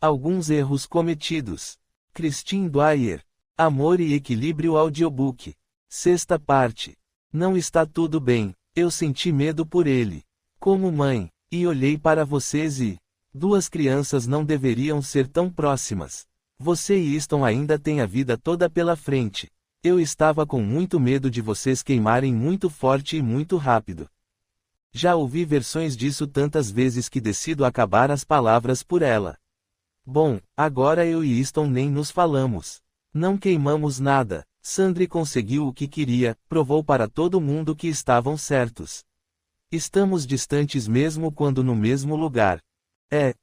Alguns erros cometidos. Christine Dwyer. Amor e Equilíbrio Audiobook. Sexta parte. Não está tudo bem. Eu senti medo por ele. Como mãe. E olhei para vocês e... Duas crianças não deveriam ser tão próximas. Você e Easton ainda têm a vida toda pela frente. Eu estava com muito medo de vocês queimarem muito forte e muito rápido. Já ouvi versões disso tantas vezes que decido acabar as palavras por ela. Bom, agora eu e Easton nem nos falamos. Não queimamos nada. Sandri conseguiu o que queria, provou para todo mundo que estavam certos. Estamos distantes mesmo quando no mesmo lugar.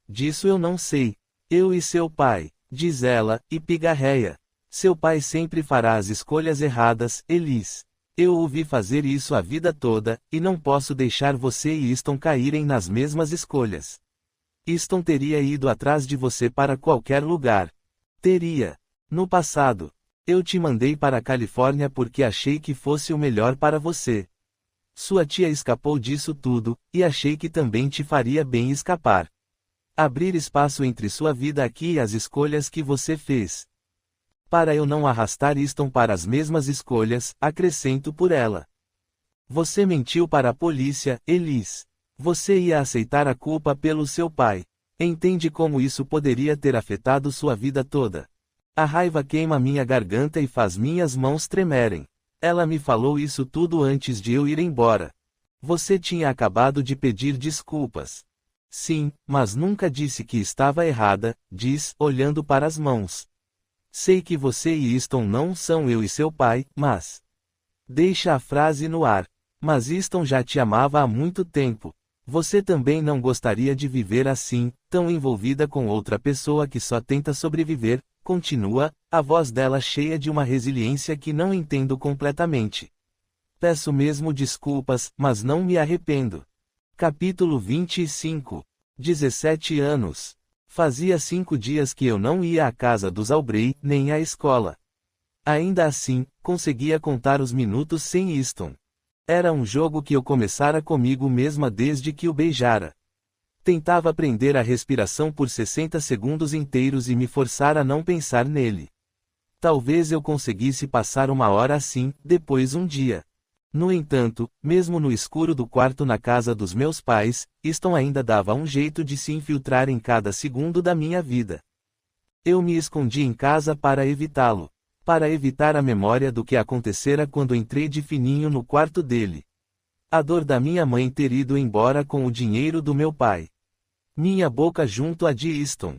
Disso eu não sei. Eu e seu pai, diz ela, e pigarreia. Seu pai sempre fará as escolhas erradas, Elis. Eu o vi fazer isso a vida toda, e não posso deixar você e Easton caírem nas mesmas escolhas. Easton teria ido atrás de você para qualquer lugar. Teria. No passado. Eu te mandei para a Califórnia porque achei que fosse o melhor para você. Sua tia escapou disso tudo, e achei que também te faria bem escapar. Abrir espaço entre sua vida aqui e as escolhas que você fez. Para eu não arrastar Easton para as mesmas escolhas, acrescento por ela. Você mentiu para a polícia, Elis. Você ia aceitar a culpa pelo seu pai. Entende como isso poderia ter afetado sua vida toda? A raiva queima minha garganta e faz minhas mãos tremerem. Ela me falou isso tudo antes de eu ir embora. Você tinha acabado de pedir desculpas. Sim, mas nunca disse que estava errada, diz, olhando para as mãos. Sei que você e Easton não são eu e seu pai, mas... Deixa a frase no ar. Mas Easton já te amava há muito tempo. Você também não gostaria de viver assim, tão envolvida com outra pessoa que só tenta sobreviver, continua, a voz dela cheia de uma resiliência que não entendo completamente. Peço mesmo desculpas, mas não me arrependo. Capítulo 25. 17 anos. Fazia 5 dias que eu não ia à casa dos Aubrey, nem à escola. Ainda assim, conseguia contar os minutos sem Easton. Era um jogo que eu começara comigo mesma desde que o beijara. Tentava prender a respiração por 60 segundos inteiros e me forçar a não pensar nele. Talvez eu conseguisse passar uma hora assim, depois um dia. No entanto, mesmo no escuro do quarto na casa dos meus pais, Easton ainda dava um jeito de se infiltrar em cada segundo da minha vida. Eu me escondi em casa para evitá-lo. Para evitar a memória do que acontecera quando entrei de fininho no quarto dele. A dor da minha mãe ter ido embora com o dinheiro do meu pai. Minha boca junto à de Easton.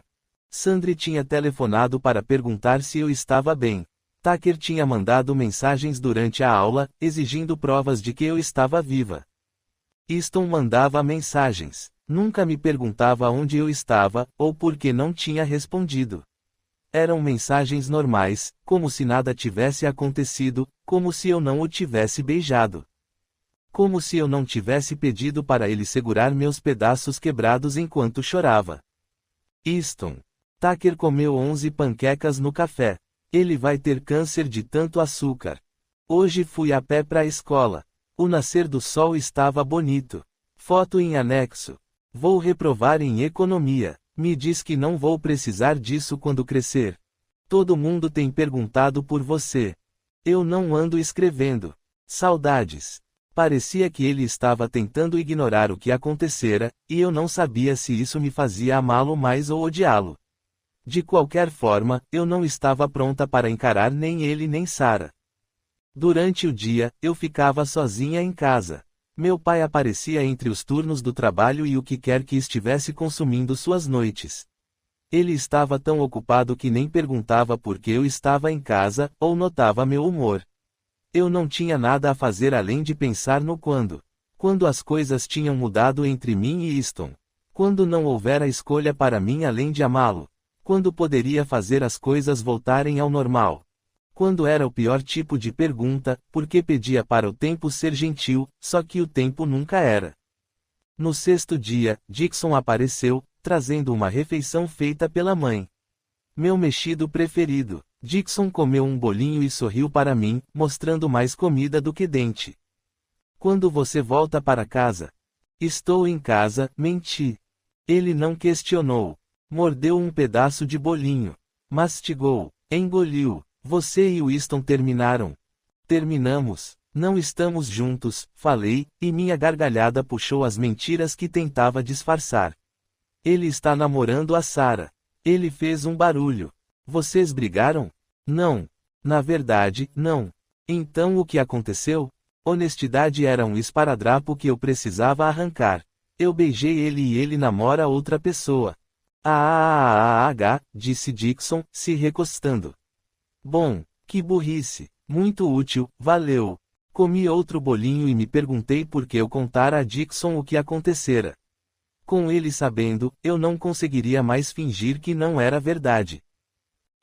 Sandri tinha telefonado para perguntar se eu estava bem. Tucker tinha mandado mensagens durante a aula, exigindo provas de que eu estava viva. Easton mandava mensagens. Nunca me perguntava onde eu estava, ou por que não tinha respondido. Eram mensagens normais, como se nada tivesse acontecido, como se eu não o tivesse beijado. Como se eu não tivesse pedido para ele segurar meus pedaços quebrados enquanto chorava. Easton. Tucker comeu 11 panquecas no café. Ele vai ter câncer de tanto açúcar. Hoje fui a pé para a escola. O nascer do sol estava bonito. Foto em anexo. Vou reprovar em economia. Me diz que não vou precisar disso quando crescer. Todo mundo tem perguntado por você. Eu não ando escrevendo. Saudades. Parecia que ele estava tentando ignorar o que acontecera, e eu não sabia se isso me fazia amá-lo mais ou odiá-lo. De qualquer forma, eu não estava pronta para encarar nem ele nem Sarah. Durante o dia, eu ficava sozinha em casa. Meu pai aparecia entre os turnos do trabalho e o que quer que estivesse consumindo suas noites. Ele estava tão ocupado que nem perguntava por que eu estava em casa, ou notava meu humor. Eu não tinha nada a fazer além de pensar no quando. Quando as coisas tinham mudado entre mim e Easton. Quando não houvera escolha para mim além de amá-lo. Quando poderia fazer as coisas voltarem ao normal. Quando era o pior tipo de pergunta, porque pedia para o tempo ser gentil, só que o tempo nunca era. No sexto dia, Dixon apareceu, trazendo uma refeição feita pela mãe. Meu mexido preferido. Dixon comeu um bolinho e sorriu para mim, mostrando mais comida do que dente. Quando você volta para casa? Estou em casa, menti. Ele não questionou. Mordeu um pedaço de bolinho. Mastigou. Engoliu. Você e Winston terminaram. Terminamos. Não estamos juntos, falei, e minha gargalhada puxou as mentiras que tentava disfarçar. Ele está namorando a Sarah. Ele fez um barulho. Vocês brigaram? Não. Na verdade, não. Então o que aconteceu? Honestidade era um esparadrapo que eu precisava arrancar. Eu beijei ele e ele namora outra pessoa. Disse Dixon, se recostando. Bom, que burrice. Muito útil, valeu. Comi outro bolinho e me perguntei por que eu contara a Dixon o que acontecera. Com ele sabendo, eu não conseguiria mais fingir que não era verdade.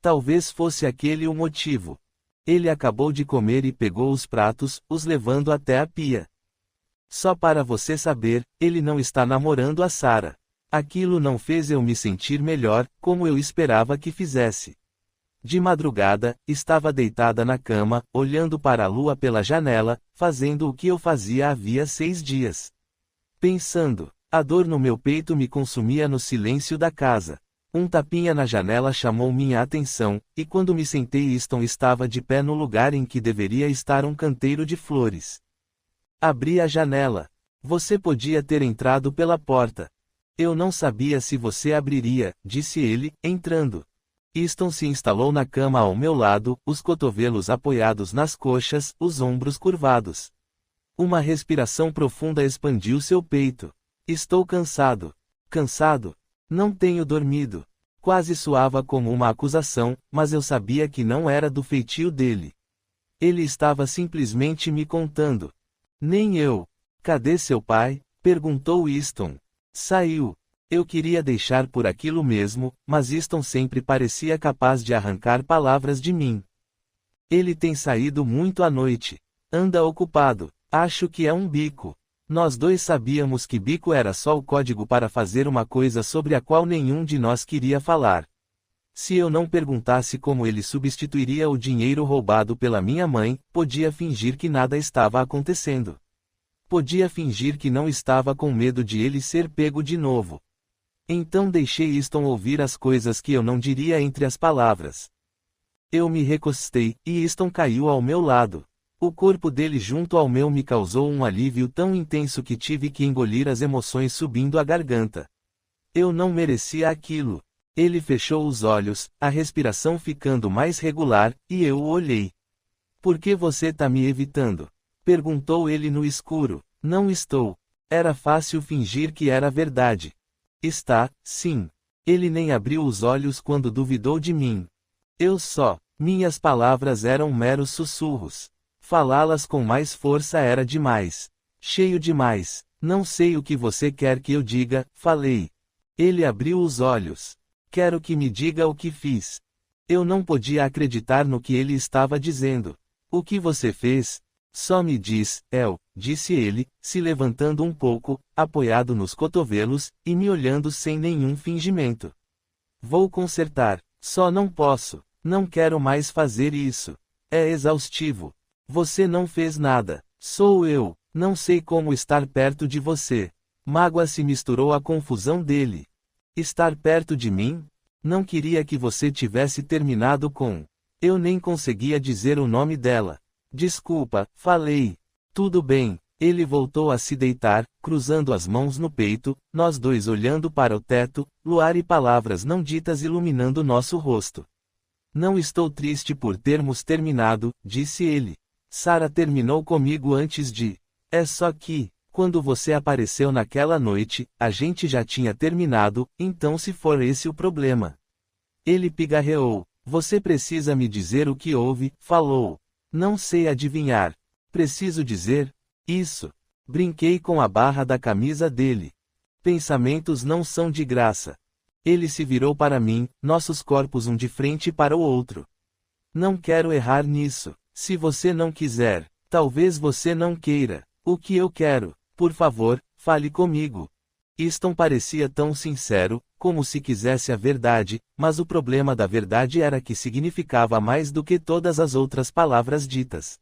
Talvez fosse aquele o motivo. Ele acabou de comer e pegou os pratos, os levando até a pia. Só para você saber, ele não está namorando a Sarah. Aquilo não fez eu me sentir melhor, como eu esperava que fizesse. De madrugada, estava deitada na cama, olhando para a lua pela janela, fazendo o que eu fazia havia 6 dias. Pensando. A dor no meu peito me consumia no silêncio da casa. Um tapinha na janela chamou minha atenção, e quando me sentei Winston estava de pé no lugar em que deveria estar um canteiro de flores. Abri a janela. Você podia ter entrado pela porta. Eu não sabia se você abriria, disse ele, entrando. Winston se instalou na cama ao meu lado, os cotovelos apoiados nas coxas, os ombros curvados. Uma respiração profunda expandiu seu peito. Estou cansado. Cansado? Não tenho dormido. Quase soava como uma acusação, mas eu sabia que não era do feitio dele. Ele estava simplesmente me contando. Nem eu. Cadê seu pai? Perguntou Winston. Saiu. Eu queria deixar por aquilo mesmo, mas Winston sempre parecia capaz de arrancar palavras de mim. Ele tem saído muito à noite. Anda ocupado. Acho que é um bico. Nós dois sabíamos que bico era só o código para fazer uma coisa sobre a qual nenhum de nós queria falar. Se eu não perguntasse como ele substituiria o dinheiro roubado pela minha mãe, podia fingir que nada estava acontecendo. Podia fingir que não estava com medo de ele ser pego de novo. Então deixei Winston ouvir as coisas que eu não diria entre as palavras. Eu me recostei, e Winston caiu ao meu lado. O corpo dele junto ao meu me causou um alívio tão intenso que tive que engolir as emoções subindo a garganta. Eu não merecia aquilo. Ele fechou os olhos, a respiração ficando mais regular, e eu o olhei. Por que você tá me evitando? Perguntou ele no escuro. Não estou. Era fácil fingir que era verdade. Está, sim. Ele nem abriu os olhos quando duvidou de mim. Eu só. Minhas palavras eram meros sussurros. Falá-las com mais força era demais. Cheio demais. Não sei o que você quer que eu diga, falei. Ele abriu os olhos. Quero que me diga o que fiz. Eu não podia acreditar no que ele estava dizendo. O que você fez? Só me diz, El, disse ele, se levantando um pouco, apoiado nos cotovelos, e me olhando sem nenhum fingimento. Vou consertar. Só não posso. Não quero mais fazer isso. É exaustivo. Você não fez nada. Sou eu. Não sei como estar perto de você. Mágoa se misturou à confusão dele. Estar perto de mim? Não queria que você tivesse terminado com. Eu nem conseguia dizer o nome dela. Desculpa, falei. Tudo bem. Ele voltou a se deitar, cruzando as mãos no peito, nós dois olhando para o teto, luar e palavras não ditas iluminando nosso rosto. Não estou triste por termos terminado, disse ele. Sarah terminou comigo antes de. É só que, quando você apareceu naquela noite, a gente já tinha terminado, então se for esse o problema. Ele pigarreou. Você precisa me dizer o que houve, falou. Não sei adivinhar. Preciso dizer? Isso. Brinquei com a barra da camisa dele. Pensamentos não são de graça. Ele se virou para mim, nossos corpos um de frente para o outro. Não quero errar nisso. Se você não quiser, talvez você não queira. O que eu quero, por favor, fale comigo. Winston parecia tão sincero, como se quisesse a verdade, mas o problema da verdade era que significava mais do que todas as outras palavras ditas.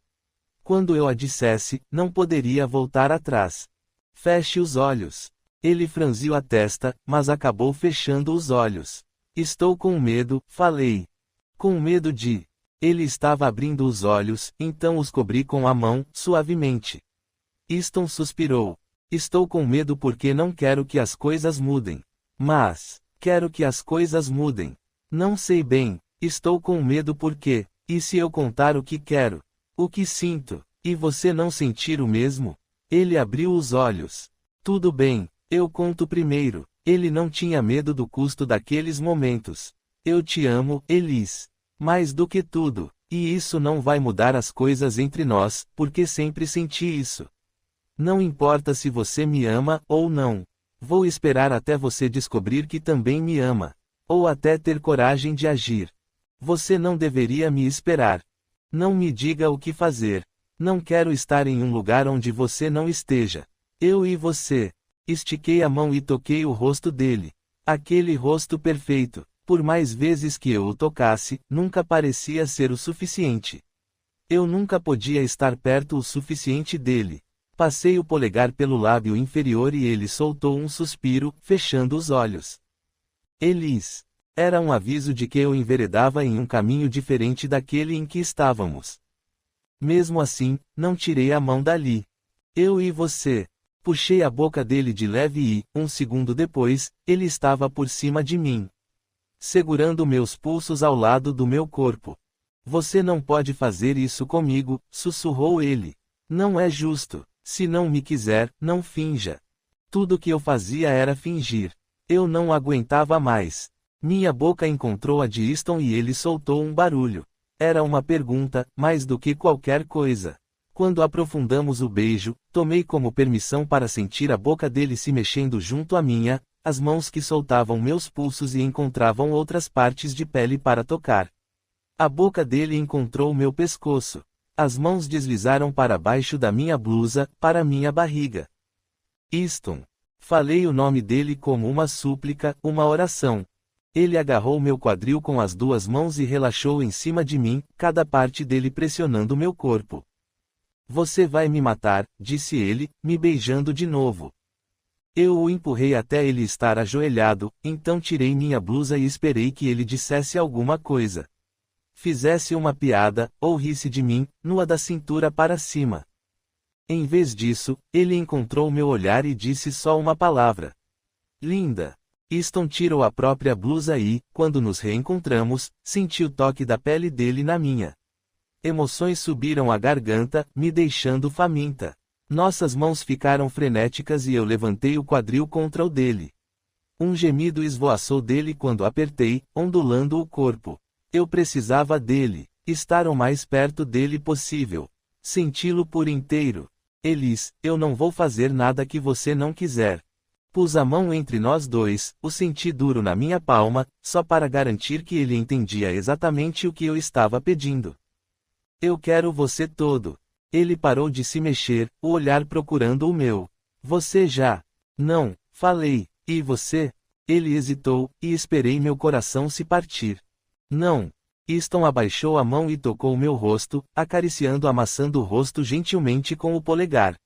Quando eu a dissesse, não poderia voltar atrás. Feche os olhos. Ele franziu a testa, mas acabou fechando os olhos. Estou com medo, falei. Com medo de. Ele estava abrindo os olhos, então os cobri com a mão, suavemente. Easton suspirou. Estou com medo porque não quero que as coisas mudem. Mas, quero que as coisas mudem. Não sei bem, estou com medo porque, e se eu contar o que quero? O que sinto, e você não sentir o mesmo? Ele abriu os olhos. Tudo bem, eu conto primeiro. Ele não tinha medo do custo daqueles momentos. Eu te amo, Elis. Mais do que tudo, e isso não vai mudar as coisas entre nós, porque sempre senti isso. Não importa se você me ama ou não. Vou esperar até você descobrir que também me ama. Ou até ter coragem de agir. Você não deveria me esperar. Não me diga o que fazer. Não quero estar em um lugar onde você não esteja. Eu e você. Estiquei a mão e toquei o rosto dele. Aquele rosto perfeito. Por mais vezes que eu o tocasse, nunca parecia ser o suficiente. Eu nunca podia estar perto o suficiente dele. Passei o polegar pelo lábio inferior e ele soltou um suspiro, fechando os olhos. Elis. Era um aviso de que eu enveredava em um caminho diferente daquele em que estávamos. Mesmo assim, não tirei a mão dali. Eu e você. Puxei a boca dele de leve e, um segundo depois, ele estava por cima de mim. Segurando meus pulsos ao lado do meu corpo. Você não pode fazer isso comigo, sussurrou ele. Não é justo. Se não me quiser, não finja. Tudo que eu fazia era fingir. Eu não aguentava mais. Minha boca encontrou a de Easton e ele soltou um barulho. Era uma pergunta, mais do que qualquer coisa. Quando aprofundamos o beijo, tomei como permissão para sentir a boca dele se mexendo junto à minha, as mãos que soltavam meus pulsos e encontravam outras partes de pele para tocar. A boca dele encontrou meu pescoço. As mãos deslizaram para baixo da minha blusa, para minha barriga. Easton. Falei o nome dele como uma súplica, uma oração. Ele agarrou meu quadril com as duas mãos e relaxou em cima de mim, cada parte dele pressionando meu corpo. Você vai me matar, disse ele, me beijando de novo. Eu o empurrei até ele estar ajoelhado, então tirei minha blusa e esperei que ele dissesse alguma coisa. Fizesse uma piada, ou risse de mim, nua da cintura para cima. Em vez disso, ele encontrou meu olhar e disse só uma palavra. Linda. Easton tirou a própria blusa e, quando nos reencontramos, senti o toque da pele dele na minha. Emoções subiram a garganta, me deixando faminta. Nossas mãos ficaram frenéticas e eu levantei o quadril contra o dele. Um gemido esvoaçou dele quando apertei, ondulando o corpo. Eu precisava dele, estar o mais perto dele possível. Senti-lo por inteiro. Elis, eu não vou fazer nada que você não quiser. Pus a mão entre nós dois, o senti duro na minha palma, só para garantir que ele entendia exatamente o que eu estava pedindo. Eu quero você todo. Ele parou de se mexer, o olhar procurando o meu. Você já? Não, falei. E você? Ele hesitou, e esperei meu coração se partir. Não. Easton abaixou a mão e tocou meu rosto, acariciando amassando o rosto gentilmente com o polegar.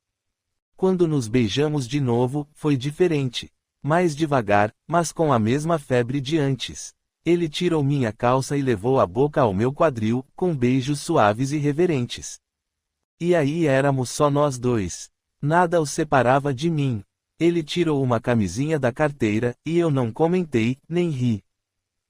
Quando nos beijamos de novo, foi diferente. Mais devagar, mas com a mesma febre de antes. Ele tirou minha calça e levou a boca ao meu quadril, com beijos suaves e reverentes. E aí éramos só nós dois. Nada o separava de mim. Ele tirou uma camisinha da carteira, e eu não comentei, nem ri.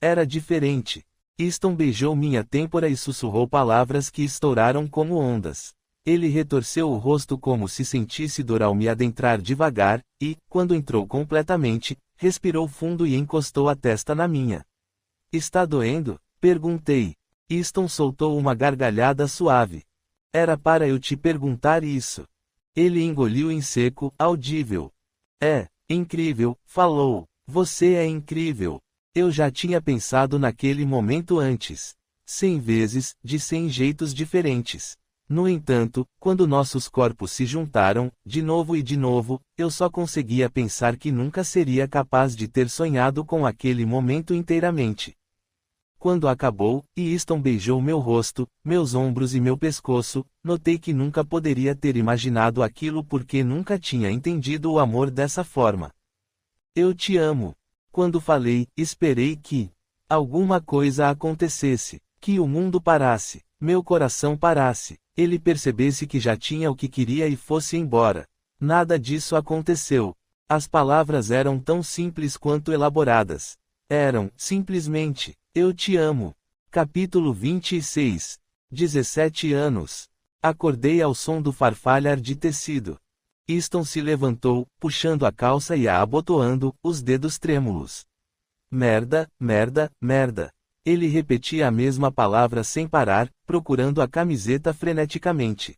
Era diferente. Easton beijou minha têmpora e sussurrou palavras que estouraram como ondas. Ele retorceu o rosto como se sentisse dor ao me adentrar devagar, e, quando entrou completamente, respirou fundo e encostou a testa na minha. Está doendo? Perguntei. Easton soltou uma gargalhada suave. Era para eu te perguntar isso. Ele engoliu em seco, audível. É, incrível, falou. Você é incrível. Eu já tinha pensado naquele momento antes. 100 vezes, de 100 jeitos diferentes. No entanto, quando nossos corpos se juntaram, de novo e de novo, eu só conseguia pensar que nunca seria capaz de ter sonhado com aquele momento inteiramente. Quando acabou, e Easton beijou meu rosto, meus ombros e meu pescoço, notei que nunca poderia ter imaginado aquilo porque nunca tinha entendido o amor dessa forma. Eu te amo. Quando falei, esperei que alguma coisa acontecesse, que o mundo parasse, meu coração parasse, ele percebesse que já tinha o que queria e fosse embora. Nada disso aconteceu. As palavras eram tão simples quanto elaboradas. Eram, simplesmente, eu te amo. Capítulo 26. 17 anos. Acordei ao som do farfalhar de tecido. Easton se levantou, puxando a calça e a abotoando, os dedos trêmulos. Merda, merda, merda. Ele repetia a mesma palavra sem parar, procurando a camiseta freneticamente.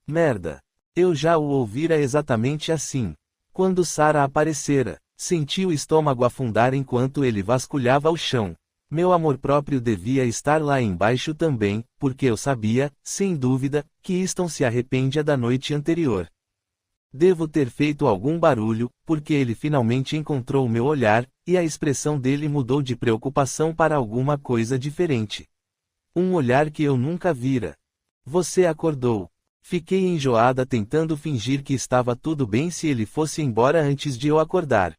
Merda. Eu já o ouvira exatamente assim. Quando Sarah aparecera, senti o estômago afundar enquanto ele vasculhava o chão. Meu amor próprio devia estar lá embaixo também, porque eu sabia, sem dúvida, que Easton se arrependia da noite anterior. Devo ter feito algum barulho, porque ele finalmente encontrou meu olhar, e a expressão dele mudou de preocupação para alguma coisa diferente. Um olhar que eu nunca vira. Você acordou. Fiquei enjoada tentando fingir que estava tudo bem se ele fosse embora antes de eu acordar.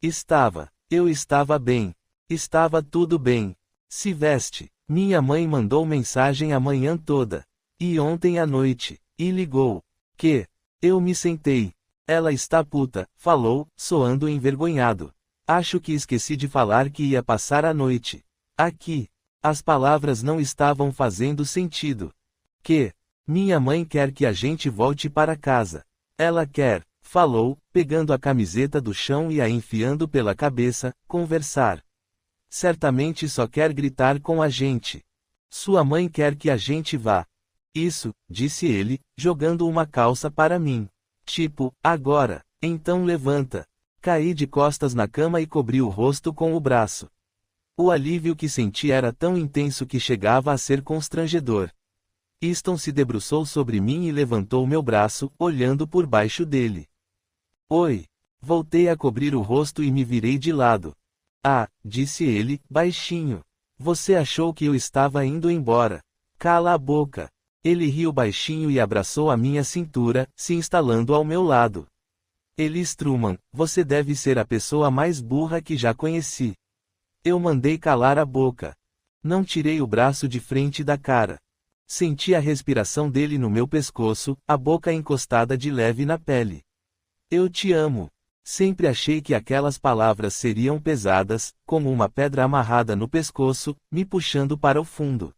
Estava. Eu estava bem. Estava tudo bem. Se veste. Minha mãe mandou mensagem a manhã toda. E ontem à noite. E ligou. Que? Eu me sentei. Ela está puta, falou, soando envergonhado. Acho que esqueci de falar que ia passar a noite aqui. As palavras não estavam fazendo sentido. Que? Minha mãe quer que a gente volte para casa. Ela quer, falou, pegando a camiseta do chão e a enfiando pela cabeça, conversar. Certamente só quer gritar com a gente. Sua mãe quer que a gente vá. Isso, disse ele, jogando uma calça para mim. Tipo, agora. Então levanta. Caí de costas na cama e cobri o rosto com o braço. O alívio que senti era tão intenso que chegava a ser constrangedor. Easton se debruçou sobre mim e levantou meu braço, olhando por baixo dele. Oi. Voltei a cobrir o rosto e me virei de lado. Ah, disse ele, baixinho. Você achou que eu estava indo embora. Cala a boca. Ele riu baixinho e abraçou a minha cintura, se instalando ao meu lado. Ellis Truman, você deve ser a pessoa mais burra que já conheci. Eu mandei calar a boca. Não tirei o braço de frente da cara. Senti a respiração dele no meu pescoço, a boca encostada de leve na pele. Eu te amo. Sempre achei que aquelas palavras seriam pesadas, como uma pedra amarrada no pescoço, me puxando para o fundo.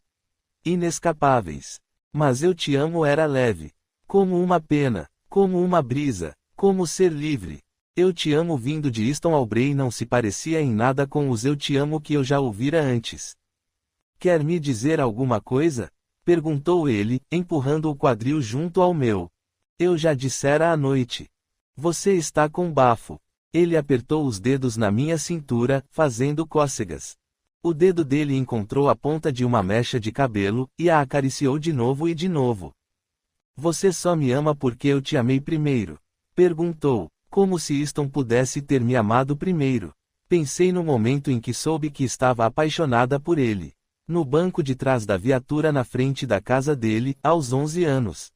Inescapáveis. Mas eu te amo era leve. Como uma pena, como uma brisa, como ser livre. Eu te amo vindo de Easton Aubrey não se parecia em nada com os eu te amo que eu já ouvira antes. Quer me dizer alguma coisa? Perguntou ele, empurrando o quadril junto ao meu. Eu já dissera à noite. Você está com bafo. Ele apertou os dedos na minha cintura, fazendo cócegas. O dedo dele encontrou a ponta de uma mecha de cabelo, e a acariciou de novo e de novo. Você só me ama porque eu te amei primeiro? Perguntou, como se Easton pudesse ter me amado primeiro. Pensei no momento em que soube que estava apaixonada por ele. No banco de trás da viatura na frente da casa dele, aos 11 anos.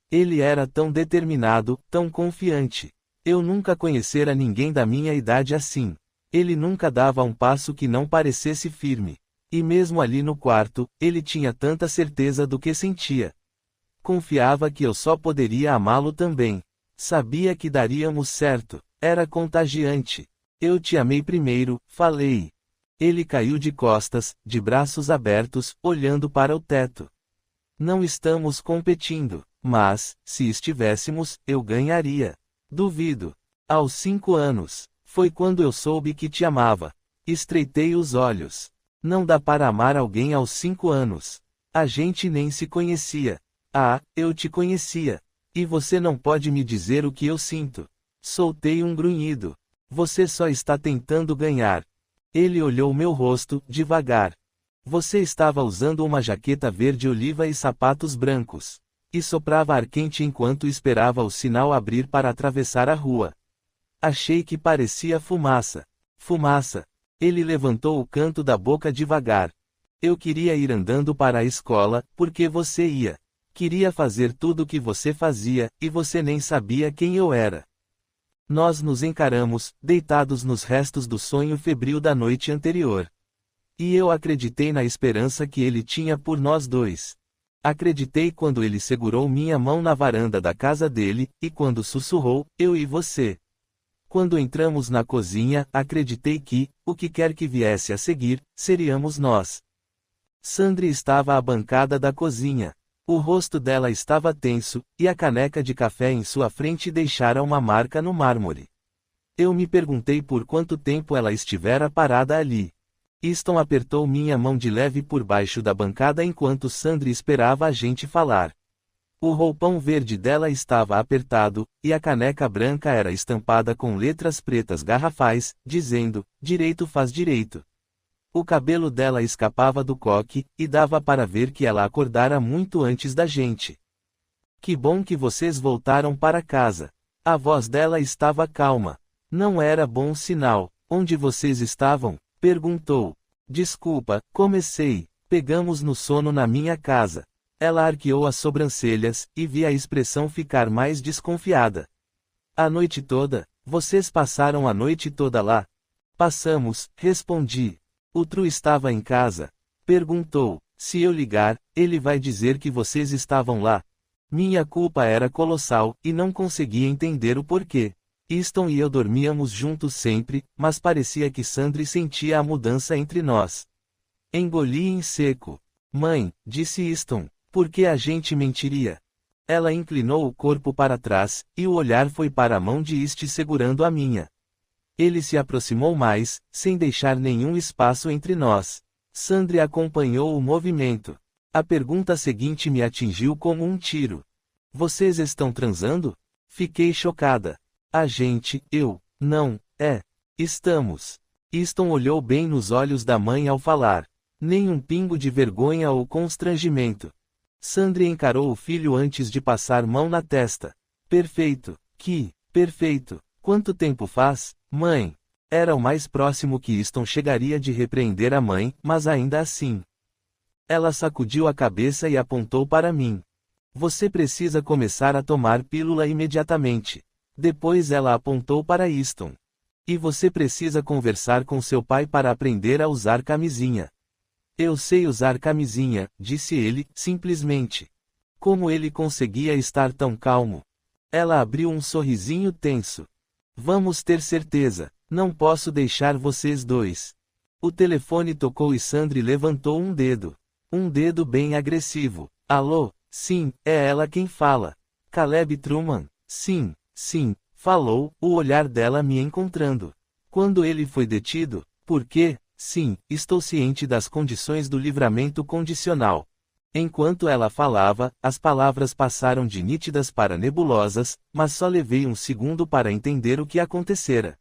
Ele era tão determinado, tão confiante. Eu nunca conhecera ninguém da minha idade assim. Ele nunca dava um passo que não parecesse firme. E mesmo ali no quarto, ele tinha tanta certeza do que sentia. Confiava que eu só poderia amá-lo também. Sabia que daríamos certo. Era contagiante. Eu te amei primeiro, falei. Ele caiu de costas, de braços abertos, olhando para o teto. Não estamos competindo, mas, se estivéssemos, eu ganharia. Duvido. Aos 5 anos. Foi quando eu soube que te amava. Estreitei os olhos. Não dá para amar alguém aos 5 anos. A gente nem se conhecia. Ah, eu te conhecia. E você não pode me dizer o que eu sinto. Soltei um grunhido. Você só está tentando ganhar. Ele olhou meu rosto, devagar. Você estava usando uma jaqueta verde oliva e sapatos brancos. E soprava ar quente enquanto esperava o sinal abrir para atravessar a rua. Achei que parecia fumaça. Fumaça. Ele levantou o canto da boca devagar. Eu queria ir andando para a escola, porque você ia. Queria fazer tudo o que você fazia, e você nem sabia quem eu era. Nós nos encaramos, deitados nos restos do sonho febril da noite anterior. E eu acreditei na esperança que ele tinha por nós dois. Acreditei quando ele segurou minha mão na varanda da casa dele, e quando sussurrou, eu e você. Quando entramos na cozinha, acreditei que, o que quer que viesse a seguir, seríamos nós. Sandri estava à bancada da cozinha. O rosto dela estava tenso, e a caneca de café em sua frente deixara uma marca no mármore. Eu me perguntei por quanto tempo ela estivera parada ali. Easton apertou minha mão de leve por baixo da bancada enquanto Sandri esperava a gente falar. O roupão verde dela estava apertado, e a caneca branca era estampada com letras pretas garrafais, dizendo, direito faz direito. O cabelo dela escapava do coque, e dava para ver que ela acordara muito antes da gente. Que bom que vocês voltaram para casa. A voz dela estava calma. Não era bom sinal. Onde vocês estavam? Perguntou. Desculpa, comecei. Pegamos no sono na minha casa. Ela arqueou as sobrancelhas, e vi a expressão ficar mais desconfiada. A noite toda? Vocês passaram a noite toda lá? Passamos, respondi. O Tru estava em casa? Perguntou. Se eu ligar, ele vai dizer que vocês estavam lá. Minha culpa era colossal, e não conseguia entender o porquê. Easton e eu dormíamos juntos sempre, mas parecia que Sandri sentia a mudança entre nós. Engoli em seco. Mãe, disse Easton, por que a gente mentiria? Ela inclinou o corpo para trás, e o olhar foi para a mão de East segurando a minha. Ele se aproximou mais, sem deixar nenhum espaço entre nós. Sandri acompanhou o movimento. A pergunta seguinte me atingiu como um tiro. Vocês estão transando? Fiquei chocada. A gente, não, estamos. Easton olhou bem nos olhos da mãe ao falar. Nem um pingo de vergonha ou constrangimento. Sandri encarou o filho antes de passar mão na testa. Perfeito. Perfeito. Quanto tempo faz, mãe? Era o mais próximo que Easton chegaria de repreender a mãe, mas ainda assim. Ela sacudiu a cabeça e apontou para mim. Você precisa começar a tomar pílula imediatamente. Depois ela apontou para Easton. E você precisa conversar com seu pai para aprender a usar camisinha. Eu sei usar camisinha, disse ele, simplesmente. Como ele conseguia estar tão calmo? Ela abriu um sorrisinho tenso. Vamos ter certeza, não posso deixar vocês dois. O telefone tocou e Sandri levantou um dedo. Um dedo bem agressivo. Alô? Sim, é ela quem fala. Caleb Truman? Sim, falou, o olhar dela me encontrando. Quando ele foi detido? Por quê? Sim, estou ciente das condições do livramento condicional. Enquanto ela falava, as palavras passaram de nítidas para nebulosas, mas só levei um segundo para entender o que acontecera.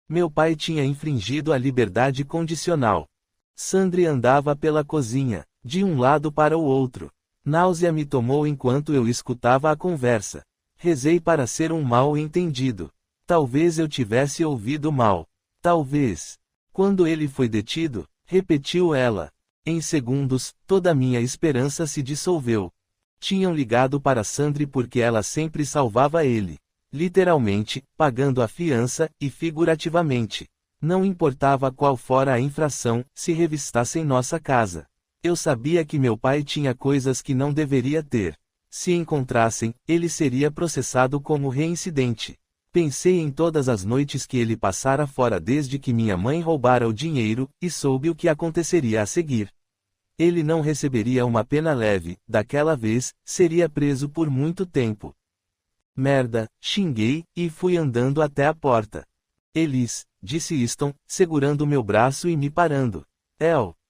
Meu pai tinha infringido a liberdade condicional. Sandri andava pela cozinha, de um lado para o outro. Náusea me tomou enquanto eu escutava a conversa. Rezei para ser um mal-entendido. Talvez eu tivesse ouvido mal. Talvez. Quando ele foi detido, repetiu ela. Em segundos, toda minha esperança se dissolveu. Tinham ligado para Sandri porque ela sempre salvava ele. Literalmente, pagando a fiança, e figurativamente. Não importava qual fora a infração, se revistassem nossa casa. Eu sabia que meu pai tinha coisas que não deveria ter. Se encontrassem, ele seria processado como reincidente. Pensei em todas as noites que ele passara fora desde que minha mãe roubara o dinheiro, e soube o que aconteceria a seguir. Ele não receberia uma pena leve, daquela vez, seria preso por muito tempo. Merda, xinguei, e fui andando até a porta. Elis, disse Easton, segurando meu braço e me parando.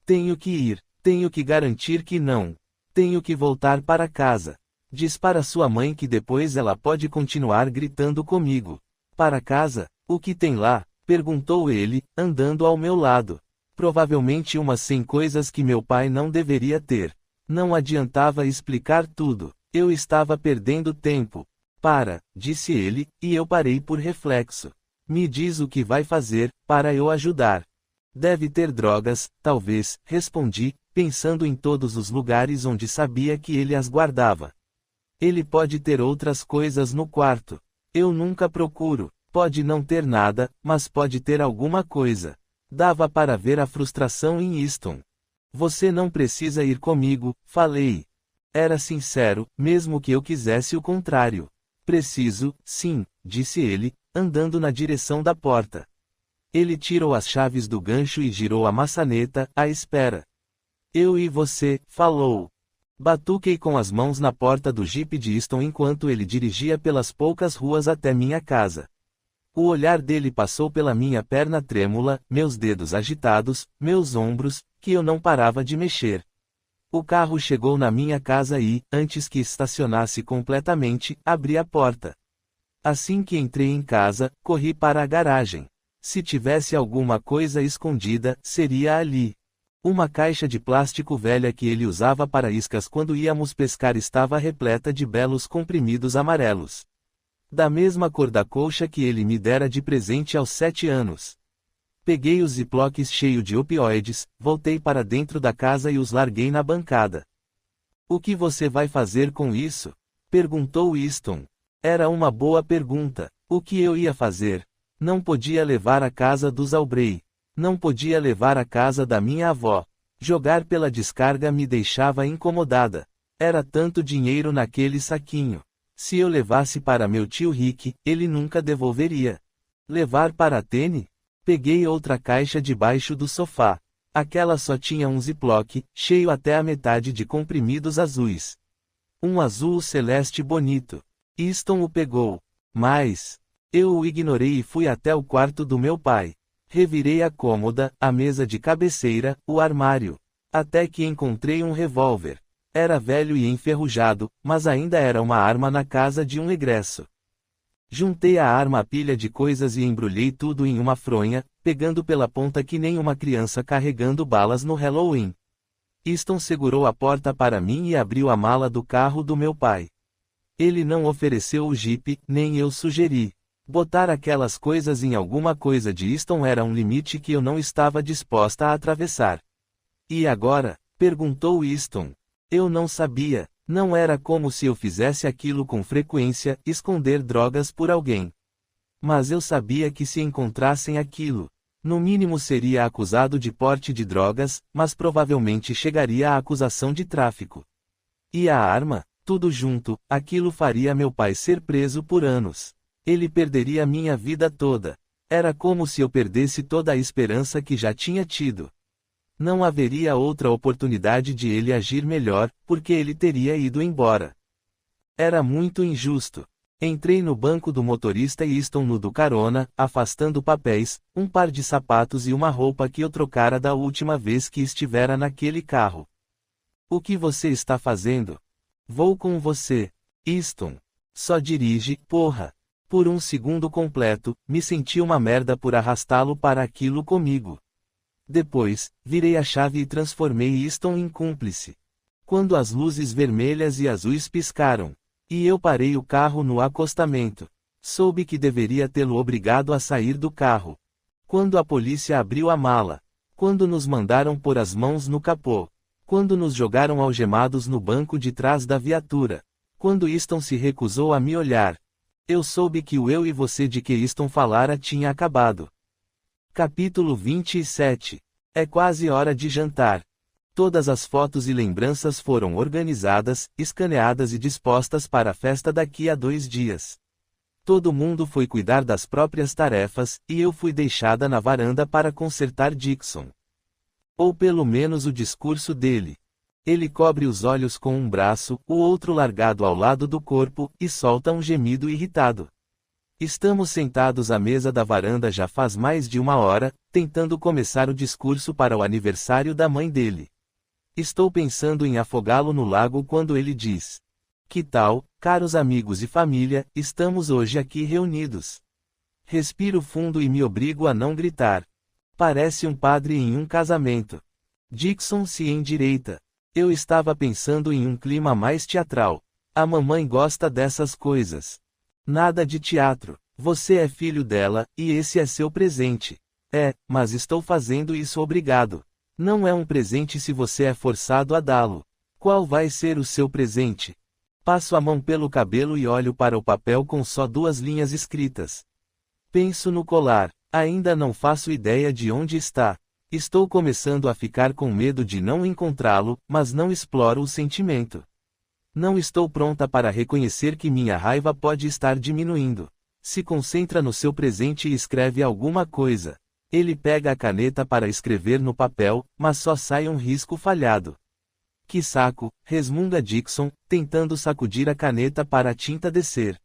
Tenho que ir, tenho que garantir que não. Tenho que voltar para casa. Diz para sua mãe que depois ela pode continuar gritando comigo. Para casa? O que tem lá? Perguntou ele, andando ao meu lado. Provavelmente umas 100 coisas que meu pai não deveria ter. Não adiantava explicar tudo. Eu estava perdendo tempo. Para, disse ele, e eu parei por reflexo. Me diz o que vai fazer, para eu ajudar. Deve ter drogas, talvez, respondi, pensando em todos os lugares onde sabia que ele as guardava. Ele pode ter outras coisas no quarto. Eu nunca procuro. Pode não ter nada, mas pode ter alguma coisa. Dava para ver a frustração em Easton. Você não precisa ir comigo, falei. Era sincero, mesmo que eu quisesse o contrário. Preciso, sim, disse ele, andando na direção da porta. Ele tirou as chaves do gancho e girou a maçaneta, à espera. Eu e você, falou. Batuquei com as mãos na porta do jipe de Easton enquanto ele dirigia pelas poucas ruas até minha casa. O olhar dele passou pela minha perna trêmula, meus dedos agitados, meus ombros, que eu não parava de mexer. O carro chegou na minha casa e, antes que estacionasse completamente, abri a porta. Assim que entrei em casa, corri para a garagem. Se tivesse alguma coisa escondida, seria ali. Uma caixa de plástico velha que ele usava para iscas quando íamos pescar estava repleta de belos comprimidos amarelos. Da mesma cor da colcha que ele me dera de presente aos 7 anos. Peguei os ziplocs cheios de opioides, voltei para dentro da casa e os larguei na bancada. O que você vai fazer com isso? Perguntou Easton. Era uma boa pergunta. O que eu ia fazer? Não podia levar à casa dos Aubrey. Não podia levar à casa da minha avó. Jogar pela descarga me deixava incomodada. Era tanto dinheiro naquele saquinho. Se eu levasse para meu tio Rick, ele nunca devolveria. Levar para a Tene? Peguei outra caixa debaixo do sofá. Aquela só tinha um ziploc, cheio até a metade de comprimidos azuis. Um azul celeste bonito. Easton o pegou. Mas eu o ignorei e fui até o quarto do meu pai. Revirei a cômoda, a mesa de cabeceira, o armário. Até que encontrei um revólver. Era velho e enferrujado, mas ainda era uma arma na casa de um egresso. Juntei a arma à pilha de coisas e embrulhei tudo em uma fronha, pegando pela ponta que nem uma criança carregando balas no Halloween. Easton segurou a porta para mim e abriu a mala do carro do meu pai. Ele não ofereceu o jipe, nem eu sugeri. Botar aquelas coisas em alguma coisa de Easton era um limite que eu não estava disposta a atravessar. E agora? Perguntou Easton. Eu não sabia. Não era como se eu fizesse aquilo com frequência, esconder drogas por alguém. Mas eu sabia que se encontrassem aquilo, no mínimo seria acusado de porte de drogas, mas provavelmente chegaria à acusação de tráfico. E a arma? Tudo junto, aquilo faria meu pai ser preso por anos. Ele perderia minha vida toda. Era como se eu perdesse toda a esperança que já tinha tido. Não haveria outra oportunidade de ele agir melhor, porque ele teria ido embora. Era muito injusto. Entrei no banco do motorista e Easton no do carona, afastando papéis, um par de sapatos e uma roupa que eu trocara da última vez que estivera naquele carro. O que você está fazendo? Vou com você. Easton. Só dirige, porra. Por um segundo completo, me senti uma merda por arrastá-lo para aquilo comigo. Depois, virei a chave e transformei Easton em cúmplice. Quando as luzes vermelhas e azuis piscaram, e eu parei o carro no acostamento, soube que deveria tê-lo obrigado a sair do carro. Quando a polícia abriu a mala. Quando nos mandaram pôr as mãos no capô. Quando nos jogaram algemados no banco de trás da viatura. Quando Easton se recusou a me olhar. Eu soube que o eu e você de que Easton falara tinha acabado. Capítulo 27. É quase hora de jantar. Todas as fotos e lembranças foram organizadas, escaneadas e dispostas para a festa daqui a 2 dias. Todo mundo foi cuidar das próprias tarefas, e eu fui deixada na varanda para consertar Dixon. Ou pelo menos o discurso dele. Ele cobre os olhos com um braço, o outro largado ao lado do corpo, e solta um gemido irritado. Estamos sentados à mesa da varanda já faz mais de 1 hora, tentando começar o discurso para o aniversário da mãe dele. Estou pensando em afogá-lo no lago quando ele diz: "Que tal, caros amigos e família, estamos hoje aqui reunidos." Respiro fundo e me obrigo a não gritar. Parece um padre em um casamento. Dixon se endireita. Eu estava pensando em um clima mais teatral. A mamãe gosta dessas coisas. Nada de teatro. Você é filho dela, e esse é seu presente. É, mas estou fazendo isso obrigado. Não é um presente se você é forçado a dá-lo. Qual vai ser o seu presente? Passo a mão pelo cabelo e olho para o papel com só 2 linhas escritas. Penso no colar. Ainda não faço ideia de onde está. Estou começando a ficar com medo de não encontrá-lo, mas não exploro o sentimento. Não estou pronta para reconhecer que minha raiva pode estar diminuindo. Se concentra no seu presente e escreve alguma coisa. Ele pega a caneta para escrever no papel, mas só sai um risco falhado. Que saco, resmunga Dixon, tentando sacudir a caneta para a tinta descer.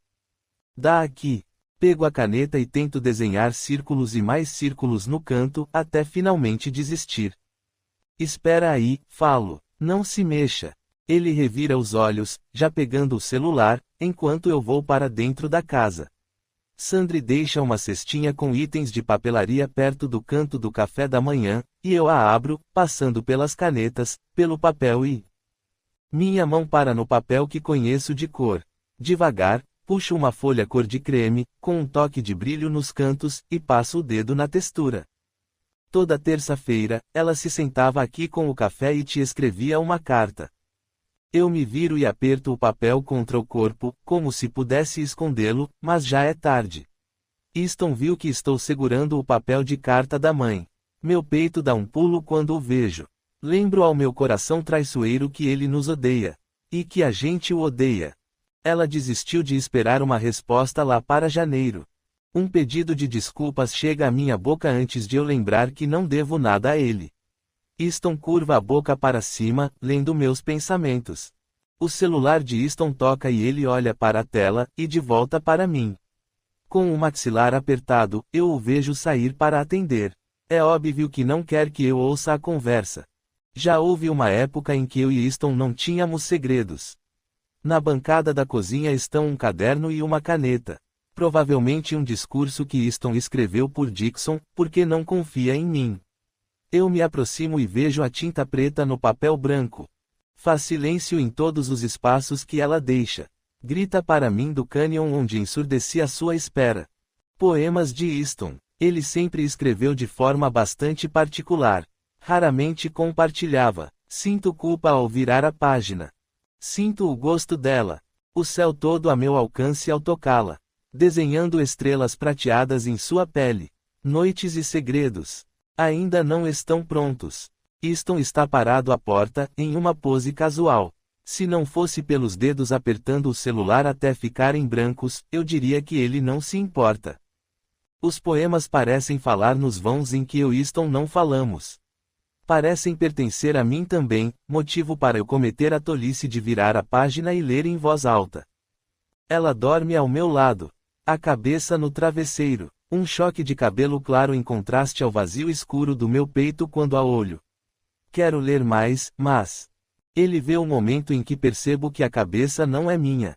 Dá aqui. Pego a caneta e tento desenhar círculos e mais círculos no canto, até finalmente desistir. Espera aí, falo. Não se mexa. Ele revira os olhos, já pegando o celular, enquanto eu vou para dentro da casa. Sandri deixa uma cestinha com itens de papelaria perto do canto do café da manhã, e eu a abro, passando pelas canetas, pelo papel e... Minha mão para no papel que conheço de cor. Devagar, puxo uma folha cor de creme, com um toque de brilho nos cantos, e passo o dedo na textura. Toda terça-feira, ela se sentava aqui com o café e te escrevia uma carta. Eu me viro e aperto o papel contra o corpo, como se pudesse escondê-lo, mas já é tarde. Easton viu que estou segurando o papel de carta da mãe. Meu peito dá um pulo quando o vejo. Lembro ao meu coração traiçoeiro que ele nos odeia. E que a gente o odeia. Ela desistiu de esperar uma resposta lá para janeiro. Um pedido de desculpas chega à minha boca antes de eu lembrar que não devo nada a ele. Easton curva a boca para cima, lendo meus pensamentos. O celular de Easton toca e ele olha para a tela, e de volta para mim. Com o maxilar apertado, eu o vejo sair para atender. É óbvio que não quer que eu ouça a conversa. Já houve uma época em que eu e Easton não tínhamos segredos. Na bancada da cozinha estão um caderno e uma caneta. Provavelmente um discurso que Easton escreveu por Dixon, porque não confia em mim. Eu me aproximo e vejo a tinta preta no papel branco. Faz silêncio em todos os espaços que ela deixa. Grita para mim do cânion onde ensurdeci à sua espera. Poemas de Easton. Ele sempre escreveu de forma bastante particular. Raramente compartilhava. Sinto culpa ao virar a página. Sinto o gosto dela. O céu todo a meu alcance ao tocá-la. Desenhando estrelas prateadas em sua pele. Noites e segredos. Ainda não estão prontos. Easton está parado à porta, em uma pose casual. Se não fosse pelos dedos apertando o celular até ficarem brancos, eu diria que ele não se importa. Os poemas parecem falar nos vãos em que eu e Easton não falamos. Parecem pertencer a mim também, motivo para eu cometer a tolice de virar a página e ler em voz alta. Ela dorme ao meu lado. A cabeça no travesseiro. Um choque de cabelo claro em contraste ao vazio escuro do meu peito quando a olho. Quero ler mais, mas... Ele vê o momento em que percebo que a cabeça não é minha.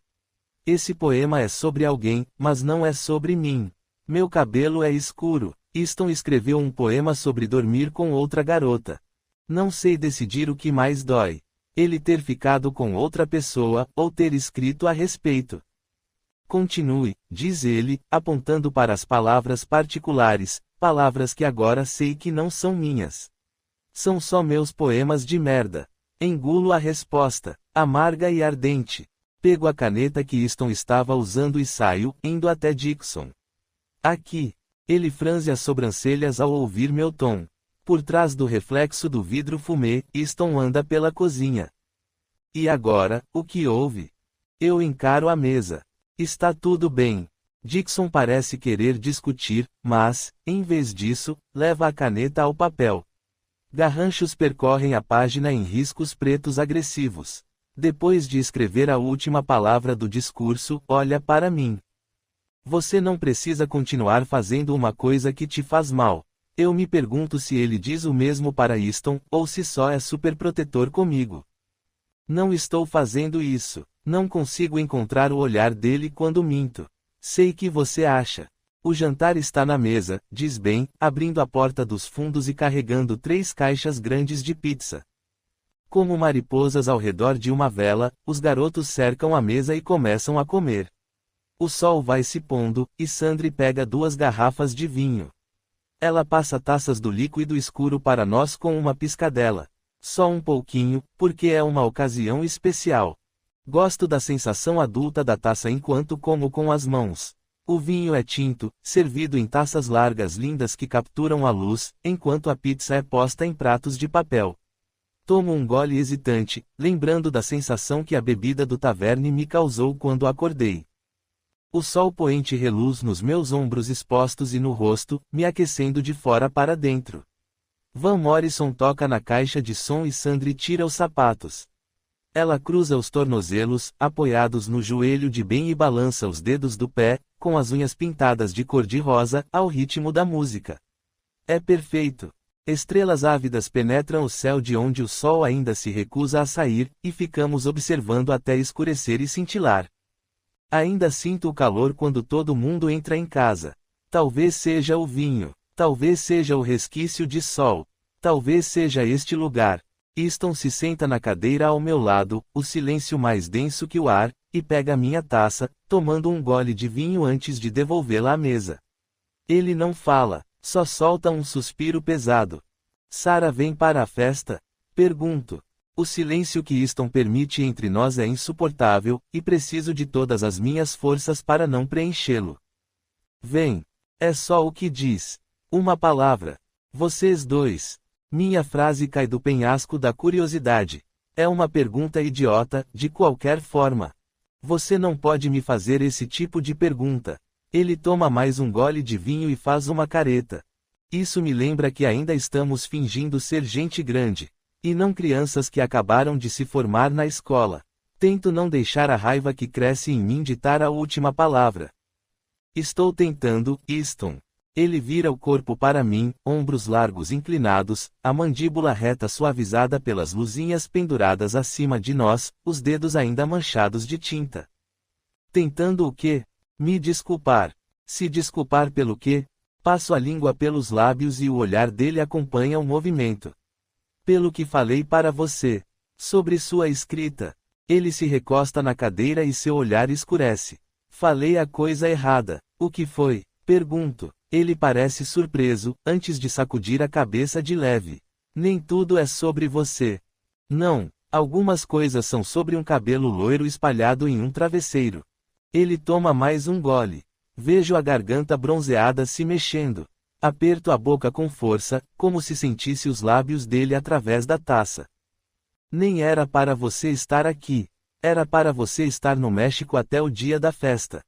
Esse poema é sobre alguém, mas não é sobre mim. Meu cabelo é escuro. Easton escreveu um poema sobre dormir com outra garota. Não sei decidir o que mais dói. Ele ter ficado com outra pessoa, ou ter escrito a respeito. Continue, diz ele, apontando para as palavras particulares, palavras que agora sei que não são minhas. São só meus poemas de merda. Engulo a resposta, amarga e ardente. Pego a caneta que Easton estava usando e saio, indo até Dixon. Aqui. Ele franze as sobrancelhas ao ouvir meu tom. Por trás do reflexo do vidro fumê, Easton anda pela cozinha. E agora, o que houve? Eu encaro a mesa. Está tudo bem. Dixon parece querer discutir, mas, em vez disso, leva a caneta ao papel. Garranchos percorrem a página em riscos pretos agressivos. Depois de escrever a última palavra do discurso, olha para mim. Você não precisa continuar fazendo uma coisa que te faz mal. Eu me pergunto se ele diz o mesmo para Easton, ou se só é superprotetor comigo. Não estou fazendo isso. Não consigo encontrar o olhar dele quando minto. Sei que você acha. O jantar está na mesa, diz Ben, abrindo a porta dos fundos e carregando 3 caixas grandes de pizza. Como mariposas ao redor de uma vela, os garotos cercam a mesa e começam a comer. O sol vai se pondo, e Sandri pega 2 garrafas de vinho. Ela passa taças do líquido escuro para nós com uma piscadela. Só um pouquinho, porque é uma ocasião especial. Gosto da sensação adulta da taça enquanto como com as mãos. O vinho é tinto, servido em taças largas lindas que capturam a luz, enquanto a pizza é posta em pratos de papel. Tomo um gole hesitante, lembrando da sensação que a bebida do taverne me causou quando acordei. O sol poente reluz nos meus ombros expostos e no rosto, me aquecendo de fora para dentro. Van Morrison toca na caixa de som e Sandri tira os sapatos. Ela cruza os tornozelos, apoiados no joelho de Ben e balança os dedos do pé, com as unhas pintadas de cor-de-rosa, ao ritmo da música. É perfeito. Estrelas ávidas penetram o céu de onde o sol ainda se recusa a sair, e ficamos observando até escurecer e cintilar. Ainda sinto o calor quando todo mundo entra em casa. Talvez seja o vinho. Talvez seja o resquício de sol. Talvez seja este lugar. Easton se senta na cadeira ao meu lado, o silêncio mais denso que o ar, e pega minha taça, tomando um gole de vinho antes de devolvê-la à mesa. Ele não fala, só solta um suspiro pesado. Sarah vem para a festa? Pergunto. O silêncio que Easton permite entre nós é insuportável, e preciso de todas as minhas forças para não preenchê-lo. Vem. É só o que diz. Uma palavra. Vocês dois. Minha frase cai do penhasco da curiosidade. É uma pergunta idiota, de qualquer forma. Você não pode me fazer esse tipo de pergunta. Ele toma mais um gole de vinho e faz uma careta. Isso me lembra que ainda estamos fingindo ser gente grande. E não crianças que acabaram de se formar na escola. Tento não deixar a raiva que cresce em mim ditar a última palavra. Estou tentando, Easton. Ele vira o corpo para mim, ombros largos inclinados, a mandíbula reta suavizada pelas luzinhas penduradas acima de nós, os dedos ainda manchados de tinta. Tentando o quê? Me desculpar. Se desculpar pelo quê? Passo a língua pelos lábios e o olhar dele acompanha o movimento. Pelo que falei para você. Sobre sua escrita. Ele se recosta na cadeira e seu olhar escurece. Falei a coisa errada. O que foi? Pergunto. Ele parece surpreso, antes de sacudir a cabeça de leve. Nem tudo é sobre você. Não, algumas coisas são sobre um cabelo loiro espalhado em um travesseiro. Ele toma mais um gole. Vejo a garganta bronzeada se mexendo. Aperto a boca com força, como se sentisse os lábios dele através da taça. Nem era para você estar aqui. Era para você estar no México até o dia da festa.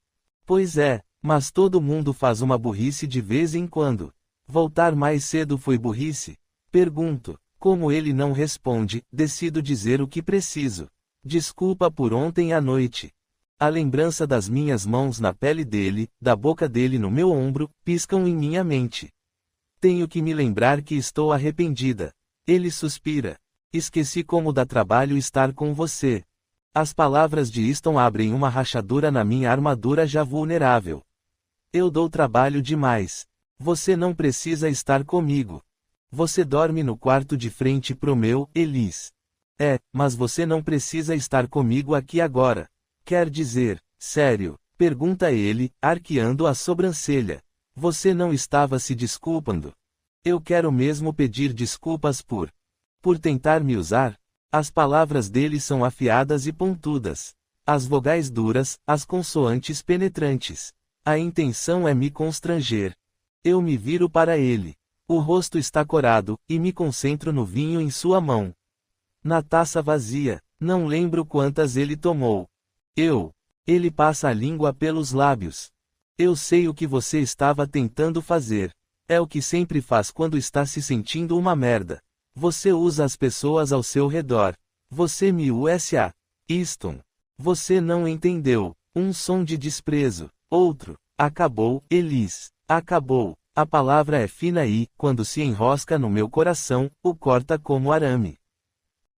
Pois é, mas todo mundo faz uma burrice de vez em quando. Voltar mais cedo foi burrice? Pergunto. Como ele não responde, decido dizer o que preciso. Desculpa por ontem à noite. A lembrança das minhas mãos na pele dele, da boca dele no meu ombro, piscam em minha mente. Tenho que me lembrar que estou arrependida. Ele suspira. Esqueci como dá trabalho estar com você. As palavras de Easton abrem uma rachadura na minha armadura já vulnerável. Eu dou trabalho demais. Você não precisa estar comigo. Você dorme no quarto de frente pro meu, Elis. É, mas você não precisa estar comigo aqui agora. Quer dizer, sério? Pergunta ele, arqueando a sobrancelha. Você não estava se desculpando? Eu quero mesmo pedir desculpas por tentar me usar? As palavras dele são afiadas e pontudas. As vogais duras, as consoantes penetrantes. A intenção é me constranger. Eu me viro para ele. O rosto está corado, e me concentro no vinho em sua mão. Na taça vazia, não lembro quantas ele tomou. Ele passa a língua pelos lábios. Eu sei o que você estava tentando fazer. É o que sempre faz quando está se sentindo uma merda. Você usa as pessoas ao seu redor. Você me usa. Easton. Você não entendeu. Um som de desprezo. Outro. Acabou, Elis. Acabou. A palavra é fina e, quando se enrosca no meu coração, o corta como arame.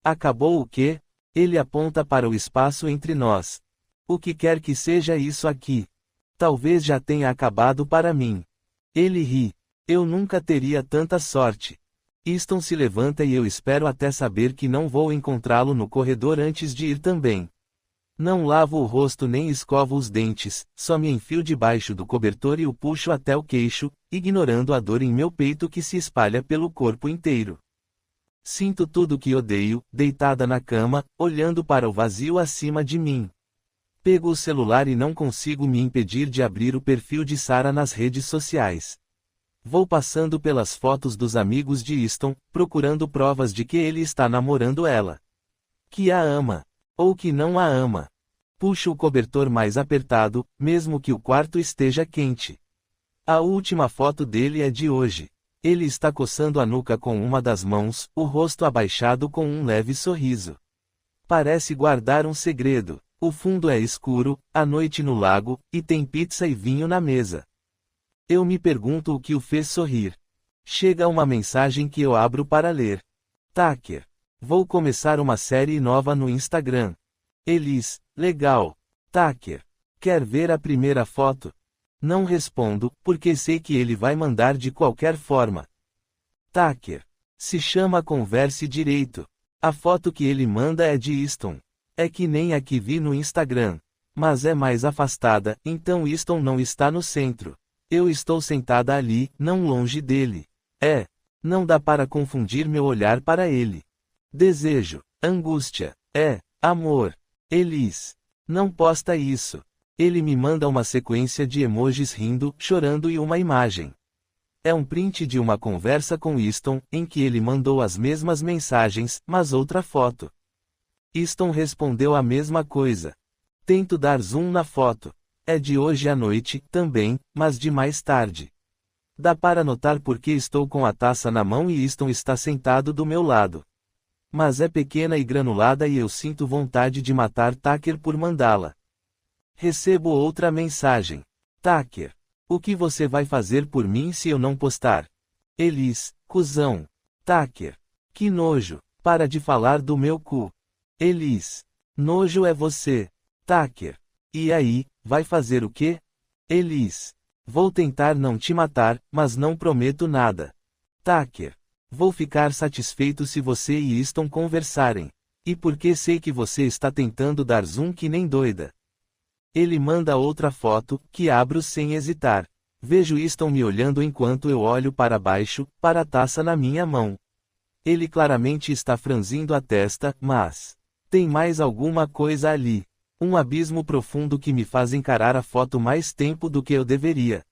Acabou o quê? Ele aponta para o espaço entre nós. O que quer que seja isso aqui. Talvez já tenha acabado para mim. Ele ri. Eu nunca teria tanta sorte. Easton se levanta e eu espero até saber que não vou encontrá-lo no corredor antes de ir também. Não lavo o rosto nem escovo os dentes, só me enfio debaixo do cobertor e o puxo até o queixo, ignorando a dor em meu peito que se espalha pelo corpo inteiro. Sinto tudo que odeio, deitada na cama, olhando para o vazio acima de mim. Pego o celular e não consigo me impedir de abrir o perfil de Sarah nas redes sociais. Vou passando pelas fotos dos amigos de Easton, procurando provas de que ele está namorando ela. Que a ama. Ou que não a ama. Puxo o cobertor mais apertado, mesmo que o quarto esteja quente. A última foto dele é de hoje. Ele está coçando a nuca com uma das mãos, o rosto abaixado com um leve sorriso. Parece guardar um segredo. O fundo é escuro, a noite no lago, e tem pizza e vinho na mesa. Eu me pergunto o que o fez sorrir. Chega uma mensagem que eu abro para ler. Tucker. Vou começar uma série nova no Instagram. Elis, legal. Tucker. Quer ver a primeira foto? Não respondo, porque sei que ele vai mandar de qualquer forma. Tucker. Se chama Converse Direito. A foto que ele manda é de Easton. É que nem a que vi no Instagram. Mas é mais afastada, então Easton não está no centro. Eu estou sentada ali, não longe dele. Não dá para confundir meu olhar para ele. Desejo, angústia, amor. Elis. Não posta isso. Ele me manda uma sequência de emojis rindo, chorando e uma imagem. É um print de uma conversa com Easton, em que ele mandou as mesmas mensagens, mas outra foto. Easton respondeu a mesma coisa. Tento dar zoom na foto. É de hoje à noite, também, mas de mais tarde. Dá para notar porque estou com a taça na mão e Easton está sentado do meu lado. Mas é pequena e granulada e eu sinto vontade de matar Tucker por mandá-la. Recebo outra mensagem. Tucker. O que você vai fazer por mim se eu não postar? Elis, cuzão. Tucker. Que nojo. Para de falar do meu cu. Elis. Nojo é você. Tucker. E aí, vai fazer o quê? Elis. Vou tentar não te matar, mas não prometo nada. Tucker. Vou ficar satisfeito se você e Easton conversarem. E porque sei que você está tentando dar zoom que nem doida. Ele manda outra foto, que abro sem hesitar. Vejo Easton me olhando enquanto eu olho para baixo, para a taça na minha mão. Ele claramente está franzindo a testa, mas tem mais alguma coisa ali. Um abismo profundo que me faz encarar a foto mais tempo do que eu deveria.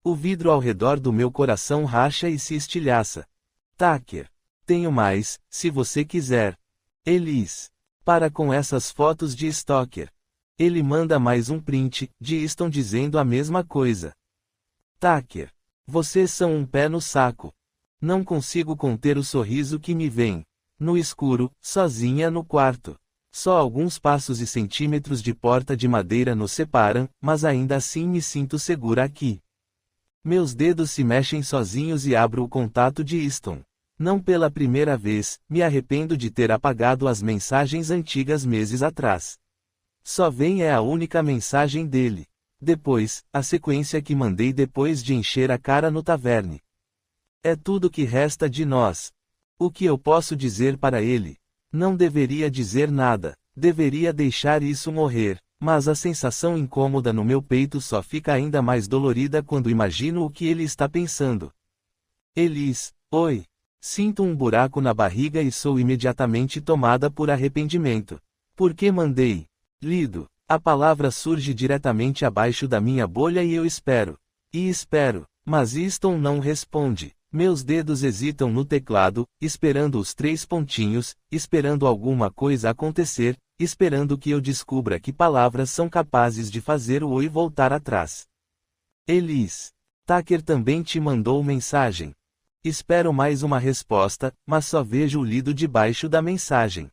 O vidro ao redor do meu coração racha e se estilhaça. Tucker. Tenho mais, se você quiser. Elis. Para com essas fotos de stalker. Ele manda mais um print, de Easton dizendo a mesma coisa. Tucker. Vocês são um pé no saco. Não consigo conter o sorriso que me vem. No escuro, sozinha no quarto. Só alguns passos e centímetros de porta de madeira nos separam, mas ainda assim me sinto segura aqui. Meus dedos se mexem sozinhos e abro o contato de Easton. Não pela primeira vez, me arrependo de ter apagado as mensagens antigas meses atrás. Só vem é a única mensagem dele. Depois, a sequência que mandei depois de encher a cara no taverne. É tudo que resta de nós. O que eu posso dizer para ele? Não deveria dizer nada, deveria deixar isso morrer, mas a sensação incômoda no meu peito só fica ainda mais dolorida quando imagino o que ele está pensando. Elis, oi. Sinto um buraco na barriga e sou imediatamente tomada por arrependimento. Por que mandei? Lido. A palavra surge diretamente abaixo da minha bolha e eu espero. E espero, mas Easton não responde. Meus dedos hesitam no teclado, esperando os 3 pontinhos, esperando alguma coisa acontecer, esperando que eu descubra que palavras são capazes de fazer o oi voltar atrás. Elis. Tucker também te mandou mensagem. Espero mais uma resposta, mas só vejo o lido debaixo da mensagem.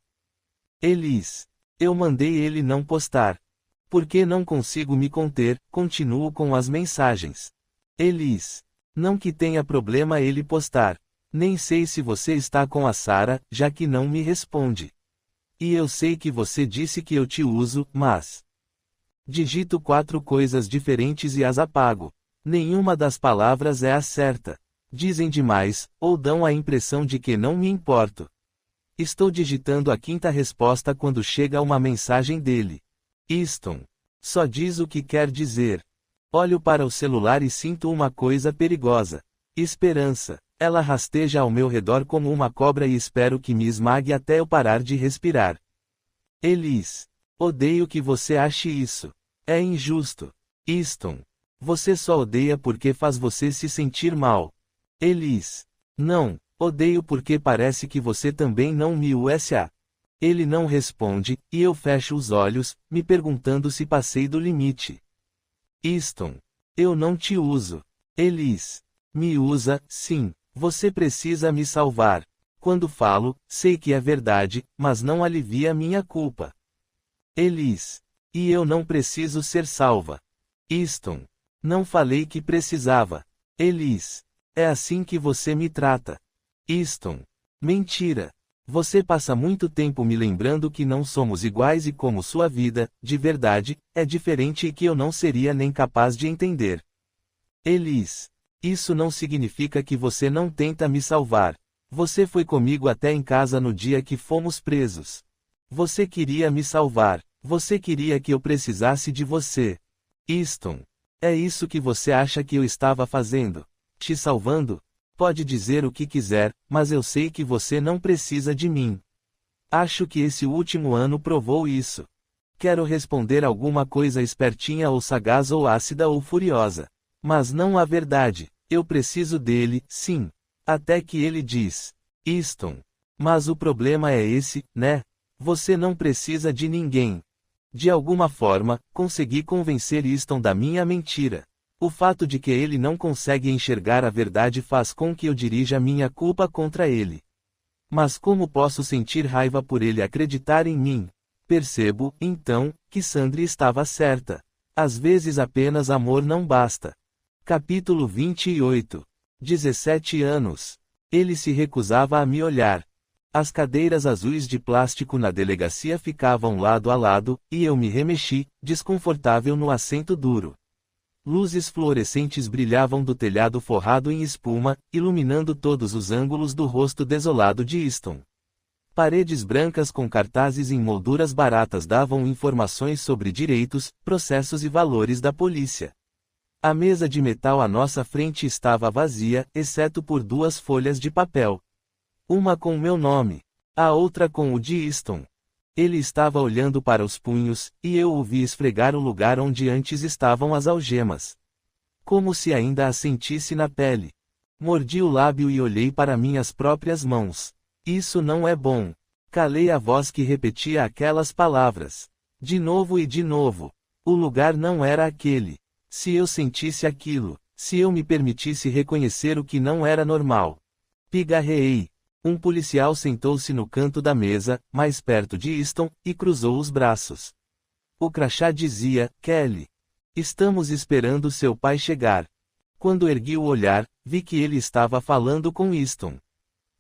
Elis. Eu mandei ele não postar. Porque não consigo me conter, continuo com as mensagens. Elis. Não que tenha problema ele postar. Nem sei se você está com a Sarah, já que não me responde. E eu sei que você disse que eu te uso, mas digito 4 coisas diferentes e as apago. Nenhuma das palavras é a certa. Dizem demais, ou dão a impressão de que não me importo. Estou digitando a 5ª resposta quando chega uma mensagem dele. Easton. Só diz o que quer dizer. Olho para o celular e sinto uma coisa perigosa. Esperança. Ela rasteja ao meu redor como uma cobra e espero que me esmague até eu parar de respirar. Elis. Odeio que você ache isso. É injusto. Easton. Você só odeia porque faz você se sentir mal. Elise. Não, odeio porque parece que você também não me usa. Ele não responde, e eu fecho os olhos, me perguntando se passei do limite. Easton. Eu não te uso. Elise. Me usa, sim. Você precisa me salvar. Quando falo, sei que é verdade, mas não alivia minha culpa. Elise. E eu não preciso ser salva. Easton. Não falei que precisava. Elise. É assim que você me trata. Easton. Mentira. Você passa muito tempo me lembrando que não somos iguais e como sua vida, de verdade, é diferente e que eu não seria nem capaz de entender. Elise. Isso não significa que você não tenta me salvar. Você foi comigo até em casa no dia que fomos presos. Você queria me salvar. Você queria que eu precisasse de você. Easton. É isso que você acha que eu estava fazendo? Te salvando? Pode dizer o que quiser, mas eu sei que você não precisa de mim. Acho que esse último ano provou isso. Quero responder alguma coisa espertinha ou sagaz ou ácida ou furiosa. Mas não a verdade. Eu preciso dele, sim. Até que ele diz. Easton. Mas o problema é esse, né? Você não precisa de ninguém. De alguma forma, consegui convencer Easton da minha mentira. O fato de que ele não consegue enxergar a verdade faz com que eu dirija minha culpa contra ele. Mas como posso sentir raiva por ele acreditar em mim? Percebo, então, que Sandry estava certa. Às vezes apenas amor não basta. Capítulo 28. 17 anos. Ele se recusava a me olhar. As cadeiras azuis de plástico na delegacia ficavam lado a lado, e eu me remexi, desconfortável no assento duro. Luzes fluorescentes brilhavam do telhado forrado em espuma, iluminando todos os ângulos do rosto desolado de Easton. Paredes brancas com cartazes em molduras baratas davam informações sobre direitos, processos e valores da polícia. A mesa de metal à nossa frente estava vazia, exceto por 2 folhas de papel. Uma com meu nome, a outra com o de Easton. Ele estava olhando para os punhos, e eu o vi esfregar o lugar onde antes estavam as algemas. Como se ainda as sentisse na pele. Mordi o lábio e olhei para minhas próprias mãos. Isso não é bom. Calei a voz que repetia aquelas palavras. De novo e de novo. O lugar não era aquele. Se eu sentisse aquilo, se eu me permitisse reconhecer o que não era normal. Pigarreei. Um policial sentou-se no canto da mesa, mais perto de Easton, e cruzou os braços. O crachá dizia, Kelly. Estamos esperando seu pai chegar. Quando ergui o olhar, vi que ele estava falando com Easton.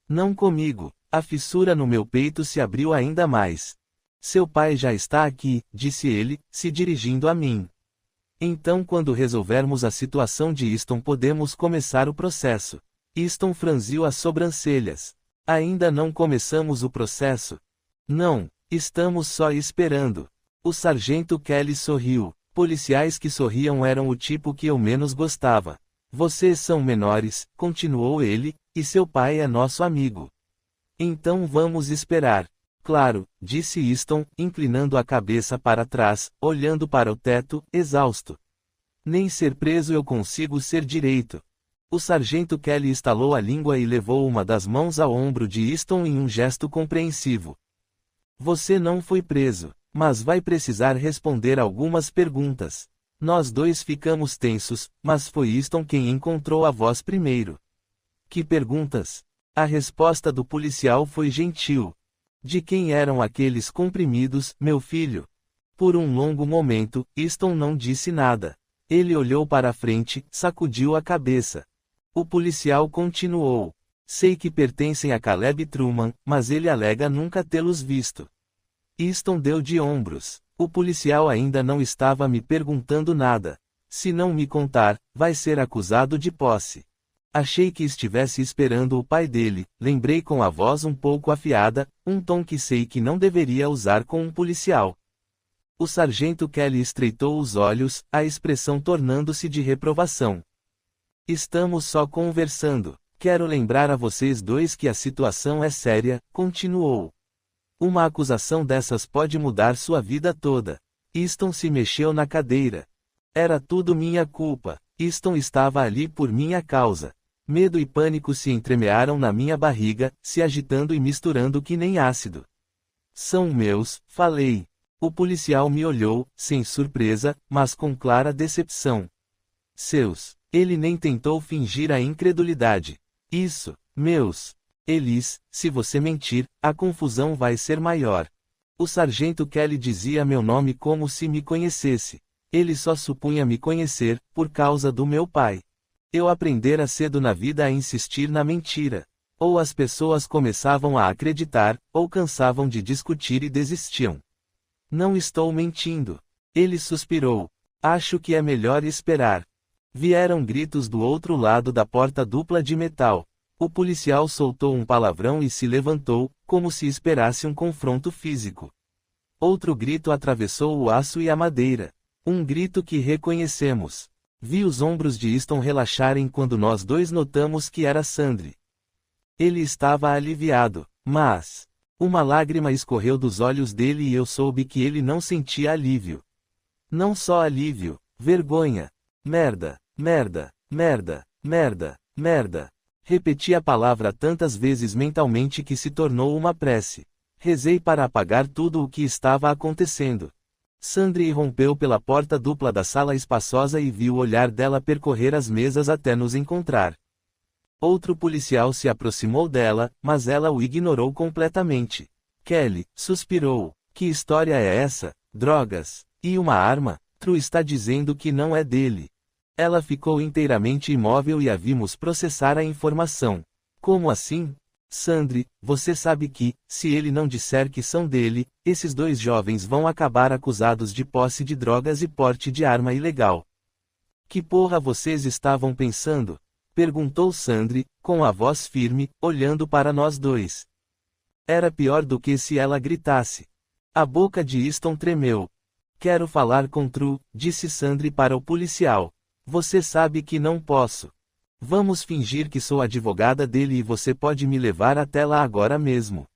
Não comigo. A fissura no meu peito se abriu ainda mais. Seu pai já está aqui, disse ele, se dirigindo a mim. Então quando resolvermos a situação de Easton podemos começar o processo. Easton franziu as sobrancelhas. Ainda não começamos o processo? Não, estamos só esperando. O sargento Kelly sorriu. Policiais que sorriam eram o tipo que eu menos gostava. Vocês são menores, continuou ele, e seu pai é nosso amigo. Então vamos esperar. Claro, disse Easton, inclinando a cabeça para trás, olhando para o teto, exausto. Nem ser preso eu consigo ser direito. O sargento Kelly estalou a língua e levou uma das mãos ao ombro de Easton em um gesto compreensivo. Você não foi preso, mas vai precisar responder algumas perguntas. Nós dois ficamos tensos, mas foi Easton quem encontrou a voz primeiro. Que perguntas? A resposta do policial foi gentil. De quem eram aqueles comprimidos, meu filho? Por um longo momento, Easton não disse nada. Ele olhou para a frente, sacudiu a cabeça. O policial continuou. Sei que pertencem a Caleb Truman, mas ele alega nunca tê-los visto. Easton deu de ombros. O policial ainda não estava me perguntando nada. Se não me contar, vai ser acusado de posse. Achei que estivesse esperando o pai dele, lembrei com a voz um pouco afiada, um tom que sei que não deveria usar com um policial. O sargento Kelly estreitou os olhos, a expressão tornando-se de reprovação. Estamos só conversando. Quero lembrar a vocês dois que a situação é séria, continuou. Uma acusação dessas pode mudar sua vida toda. Easton se mexeu na cadeira. Era tudo minha culpa. Easton estava ali por minha causa. Medo e pânico se entremearam na minha barriga, se agitando e misturando que nem ácido. São meus, falei. O policial me olhou, sem surpresa, mas com clara decepção. Seus. Ele nem tentou fingir a incredulidade. Isso, meus. Elis, se você mentir, a confusão vai ser maior. O sargento Kelly dizia meu nome como se me conhecesse. Ele só supunha me conhecer, por causa do meu pai. Eu aprendera cedo na vida a insistir na mentira. Ou as pessoas começavam a acreditar, ou cansavam de discutir e desistiam. Não estou mentindo. Ele suspirou. Acho que é melhor esperar. Vieram gritos do outro lado da porta dupla de metal. O policial soltou um palavrão e se levantou, como se esperasse um confronto físico. Outro grito atravessou o aço e a madeira. Um grito que reconhecemos. Vi os ombros de Easton relaxarem quando nós dois notamos que era Sandri. Ele estava aliviado, mas... uma lágrima escorreu dos olhos dele e eu soube que ele não sentia alívio. Não só alívio, vergonha. Merda, merda, merda, merda, merda. Repeti a palavra tantas vezes mentalmente que se tornou uma prece. Rezei para apagar tudo o que estava acontecendo. Sandri irrompeu pela porta dupla da sala espaçosa e viu o olhar dela percorrer as mesas até nos encontrar. Outro policial se aproximou dela, mas ela o ignorou completamente. Kelly, suspirou. Que história é essa? Drogas. E uma arma? True está dizendo que não é dele. Ela ficou inteiramente imóvel e a vimos processar a informação. Como assim? Sandri, você sabe que, se ele não disser que são dele, esses dois jovens vão acabar acusados de posse de drogas e porte de arma ilegal. Que porra vocês estavam pensando? Perguntou Sandri, com a voz firme, olhando para nós dois. Era pior do que se ela gritasse. A boca de Easton tremeu. Quero falar com True, disse Sandri para o policial. Você sabe que não posso. Vamos fingir que sou advogada dele e você pode me levar até lá agora mesmo.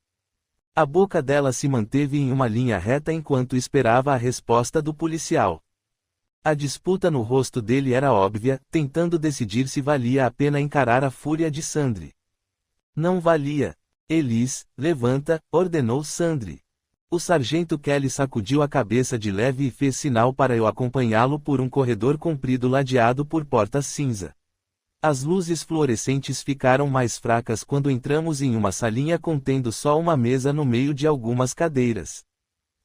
A boca dela se manteve em uma linha reta enquanto esperava a resposta do policial. A disputa no rosto dele era óbvia, tentando decidir se valia a pena encarar a fúria de Sandri. Não valia. Elis, levanta, ordenou Sandri. O sargento Kelly sacudiu a cabeça de leve e fez sinal para eu acompanhá-lo por um corredor comprido ladeado por portas cinza. As luzes fluorescentes ficaram mais fracas quando entramos em uma salinha contendo só uma mesa no meio de algumas cadeiras.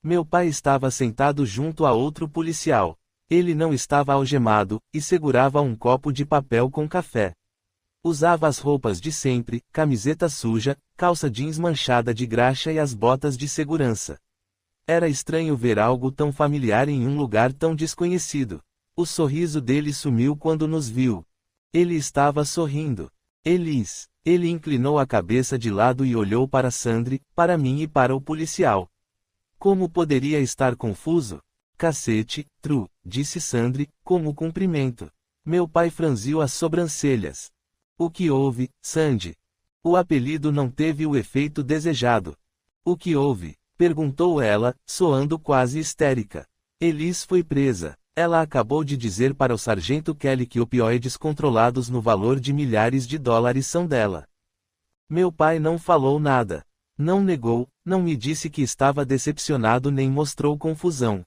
Meu pai estava sentado junto a outro policial. Ele não estava algemado, e segurava um copo de papel com café. Usava as roupas de sempre, camiseta suja, calça jeans manchada de graxa e as botas de segurança. Era estranho ver algo tão familiar em um lugar tão desconhecido. O sorriso dele sumiu quando nos viu. Ele estava sorrindo. Elis. Ele inclinou a cabeça de lado e olhou para Sandri, para mim e para o policial. Como poderia estar confuso? Cacete, True, disse Sandri, como cumprimento. Meu pai franziu as sobrancelhas. O que houve, Sandy? O apelido não teve o efeito desejado. O que houve? Perguntou ela, soando quase histérica. Elis foi presa. Ela acabou de dizer para o sargento Kelly que opioides controlados no valor de milhares de dólares são dela. Meu pai não falou nada. Não negou, não me disse que estava decepcionado nem mostrou confusão.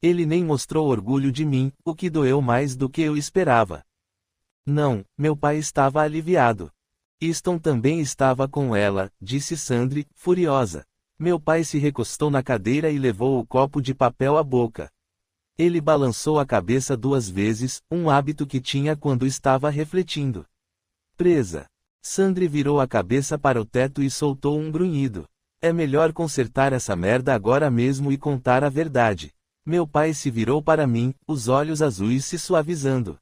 Ele nem mostrou orgulho de mim, o que doeu mais do que eu esperava. Não, meu pai estava aliviado. Easton também estava com ela, disse Sandri, furiosa. Meu pai se recostou na cadeira e levou o copo de papel à boca. Ele balançou a cabeça 2 vezes, um hábito que tinha quando estava refletindo. Presa. Sandri virou a cabeça para o teto e soltou um grunhido. É melhor consertar essa merda agora mesmo e contar a verdade. Meu pai se virou para mim, os olhos azuis se suavizando.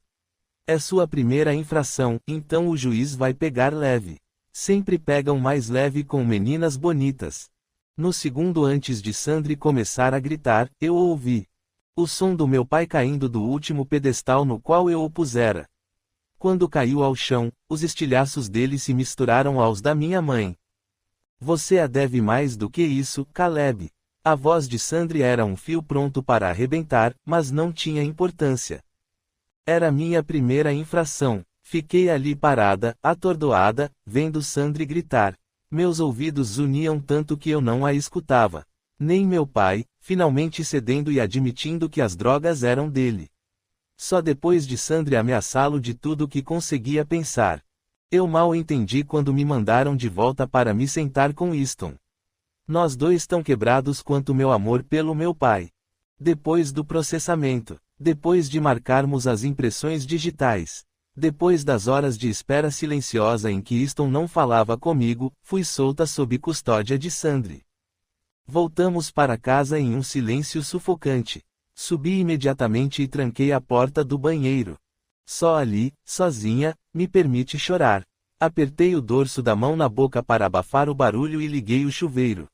É sua primeira infração, então o juiz vai pegar leve. Sempre pegam mais leve com meninas bonitas. No segundo antes de Sandri começar a gritar, eu ouvi o som do meu pai caindo do último pedestal no qual eu o pusera. Quando caiu ao chão, os estilhaços dele se misturaram aos da minha mãe. Você a deve mais do que isso, Caleb. A voz de Sandri era um fio pronto para arrebentar, mas não tinha importância. Era minha primeira infração. Fiquei ali parada, atordoada, vendo Sandri gritar. Meus ouvidos zuniam tanto que eu não a escutava. Nem meu pai, finalmente cedendo e admitindo que as drogas eram dele. Só depois de Sandri ameaçá-lo de tudo que conseguia pensar. Eu mal entendi quando me mandaram de volta para me sentar com Easton. Nós dois tão quebrados quanto meu amor pelo meu pai. Depois do processamento, depois de marcarmos as impressões digitais, depois das horas de espera silenciosa em que Easton não falava comigo, fui solta sob custódia de Sandri. Voltamos para casa em um silêncio sufocante. Subi imediatamente e tranquei a porta do banheiro. Só ali, sozinha, me permite chorar. Apertei o dorso da mão na boca para abafar o barulho e liguei o chuveiro.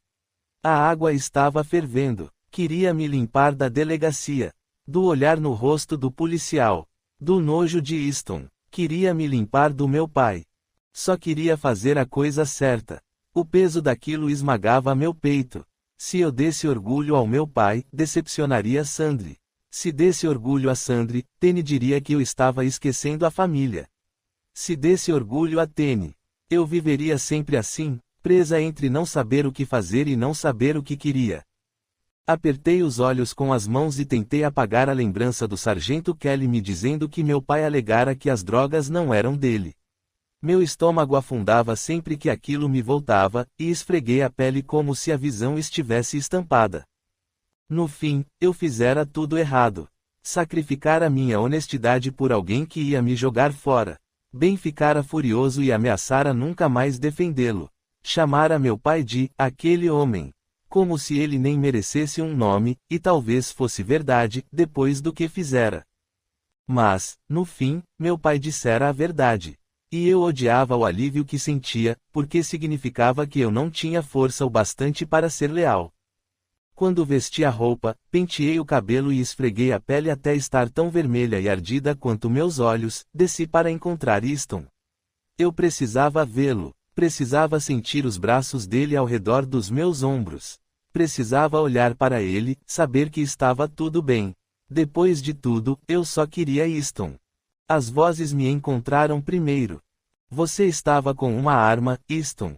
A água estava fervendo. Queria me limpar da delegacia. Do olhar no rosto do policial. Do nojo de Easton. Queria me limpar do meu pai. Só queria fazer a coisa certa. O peso daquilo esmagava meu peito. Se eu desse orgulho ao meu pai, decepcionaria Sandri. Se desse orgulho a Sandri, Tene diria que eu estava esquecendo a família. Se desse orgulho a Tene, eu viveria sempre assim, presa entre não saber o que fazer e não saber o que queria. Apertei os olhos com as mãos e tentei apagar a lembrança do sargento Kelly me dizendo que meu pai alegara que as drogas não eram dele. Meu estômago afundava sempre que aquilo me voltava, e esfreguei a pele como se a visão estivesse estampada. No fim, eu fizera tudo errado. Sacrificara minha honestidade por alguém que ia me jogar fora. Bem ficara furioso e ameaçara nunca mais defendê-lo. Chamara meu pai de aquele homem. Como se ele nem merecesse um nome, e talvez fosse verdade, depois do que fizera. Mas, no fim, meu pai dissera a verdade. E eu odiava o alívio que sentia, porque significava que eu não tinha força o bastante para ser leal. Quando vesti a roupa, penteei o cabelo e esfreguei a pele até estar tão vermelha e ardida quanto meus olhos, desci para encontrar Easton. Eu precisava vê-lo, precisava sentir os braços dele ao redor dos meus ombros. Precisava olhar para ele, saber que estava tudo bem. Depois de tudo, eu só queria Easton. As vozes me encontraram primeiro. Você estava com uma arma, Easton.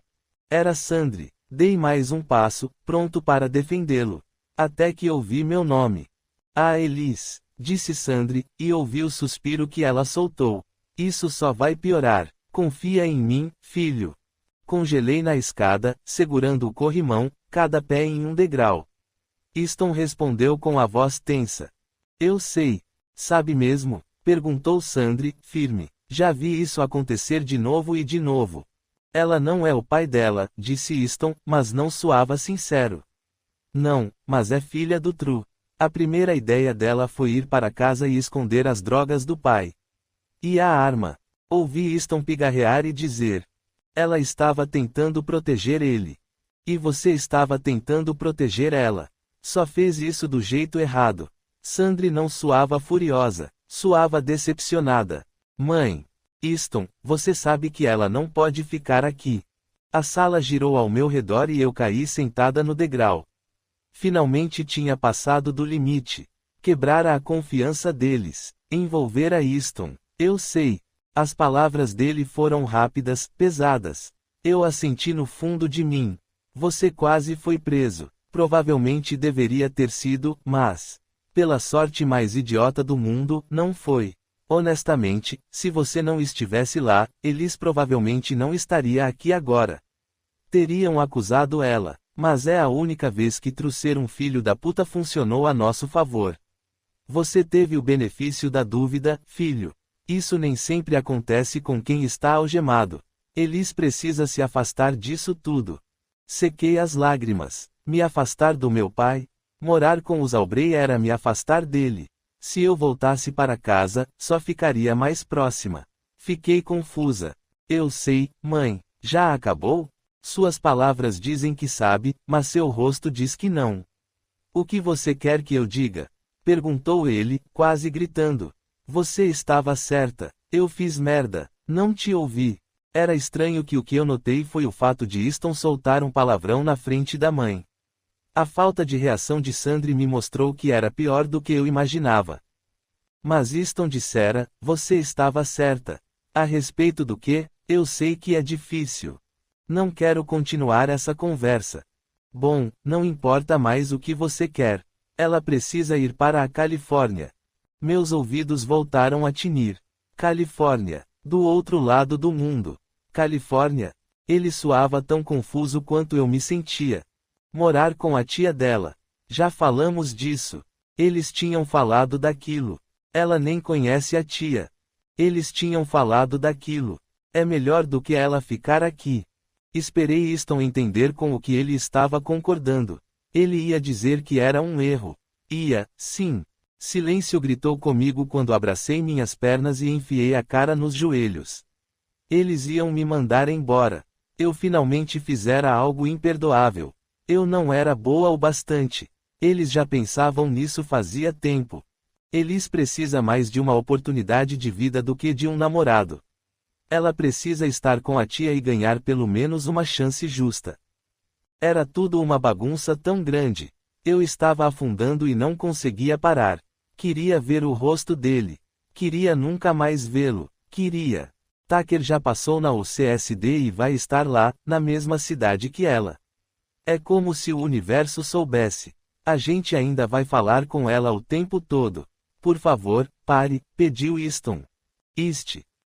Era Sandri. Dei mais um passo, pronto para defendê-lo. Até que ouvi meu nome. Ah, Elise, disse Sandri, e ouvi o suspiro que ela soltou. Isso só vai piorar. Confia em mim, filho. Congelei na escada, segurando o corrimão, cada pé em um degrau. Easton respondeu com a voz tensa. Eu sei. Sabe mesmo? Perguntou Sandri, firme. Já vi isso acontecer de novo e de novo. Ela não é o pai dela, disse Easton, mas não soava sincero. Não, mas é filha do Tru. A primeira ideia dela foi ir para casa e esconder as drogas do pai. E a arma? Ouvi Easton pigarrear e dizer. Ela estava tentando proteger ele. E você estava tentando proteger ela. Só fez isso do jeito errado. Sandri não soava furiosa, soava decepcionada. Mãe. Easton, você sabe que ela não pode ficar aqui. A sala girou ao meu redor e eu caí sentada no degrau. Finalmente tinha passado do limite. Quebrara a confiança deles. Envolvera Easton. Eu sei. As palavras dele foram rápidas, pesadas. Eu as senti no fundo de mim. Você quase foi preso. Provavelmente deveria ter sido, mas, pela sorte mais idiota do mundo, não foi. Honestamente, se você não estivesse lá, Elise provavelmente não estaria aqui agora. Teriam acusado ela, mas é a única vez que ser um filho da puta funcionou a nosso favor. Você teve o benefício da dúvida, filho. Isso nem sempre acontece com quem está algemado. Elise precisa se afastar disso tudo. Sequei as lágrimas. Me afastar do meu pai? Morar com os Aubrey era me afastar dele. Se eu voltasse para casa, só ficaria mais próxima. Fiquei confusa. Eu sei, mãe. Já acabou? Suas palavras dizem que sabe, mas seu rosto diz que não. O que você quer que eu diga? Perguntou ele, quase gritando. Você estava certa. Eu fiz merda. Não te ouvi. Era estranho que o que eu notei foi o fato de Easton soltar um palavrão na frente da mãe. A falta de reação de Sandri me mostrou que era pior do que eu imaginava. Mas Easton dissera, você estava certa. A respeito do que, eu sei que é difícil. Não quero continuar essa conversa. Bom, não importa mais o que você quer. Ela precisa ir para a Califórnia. Meus ouvidos voltaram a tinir. Califórnia. Do outro lado do mundo. Califórnia. Ele soava tão confuso quanto eu me sentia. Morar com a tia dela. Já falamos disso. Eles tinham falado daquilo. Ela nem conhece a tia. Eles tinham falado daquilo. É melhor do que ela ficar aqui. Esperei Easton entender com o que ele estava concordando. Ele ia dizer que era um erro. Ia, sim. Silêncio gritou comigo quando abracei minhas pernas e enfiei a cara nos joelhos. Eles iam me mandar embora. Eu finalmente fizera algo imperdoável. Eu não era boa o bastante. Eles já pensavam nisso fazia tempo. Elis precisa mais de uma oportunidade de vida do que de um namorado. Ela precisa estar com a tia e ganhar pelo menos uma chance justa. Era tudo uma bagunça tão grande. Eu estava afundando e não conseguia parar. Queria ver o rosto dele. Queria nunca mais vê-lo. Queria. Tucker já passou na UCSD e vai estar lá, na mesma cidade que ela. É como se o universo soubesse. A gente ainda vai falar com ela o tempo todo. Por favor, pare, pediu Easton.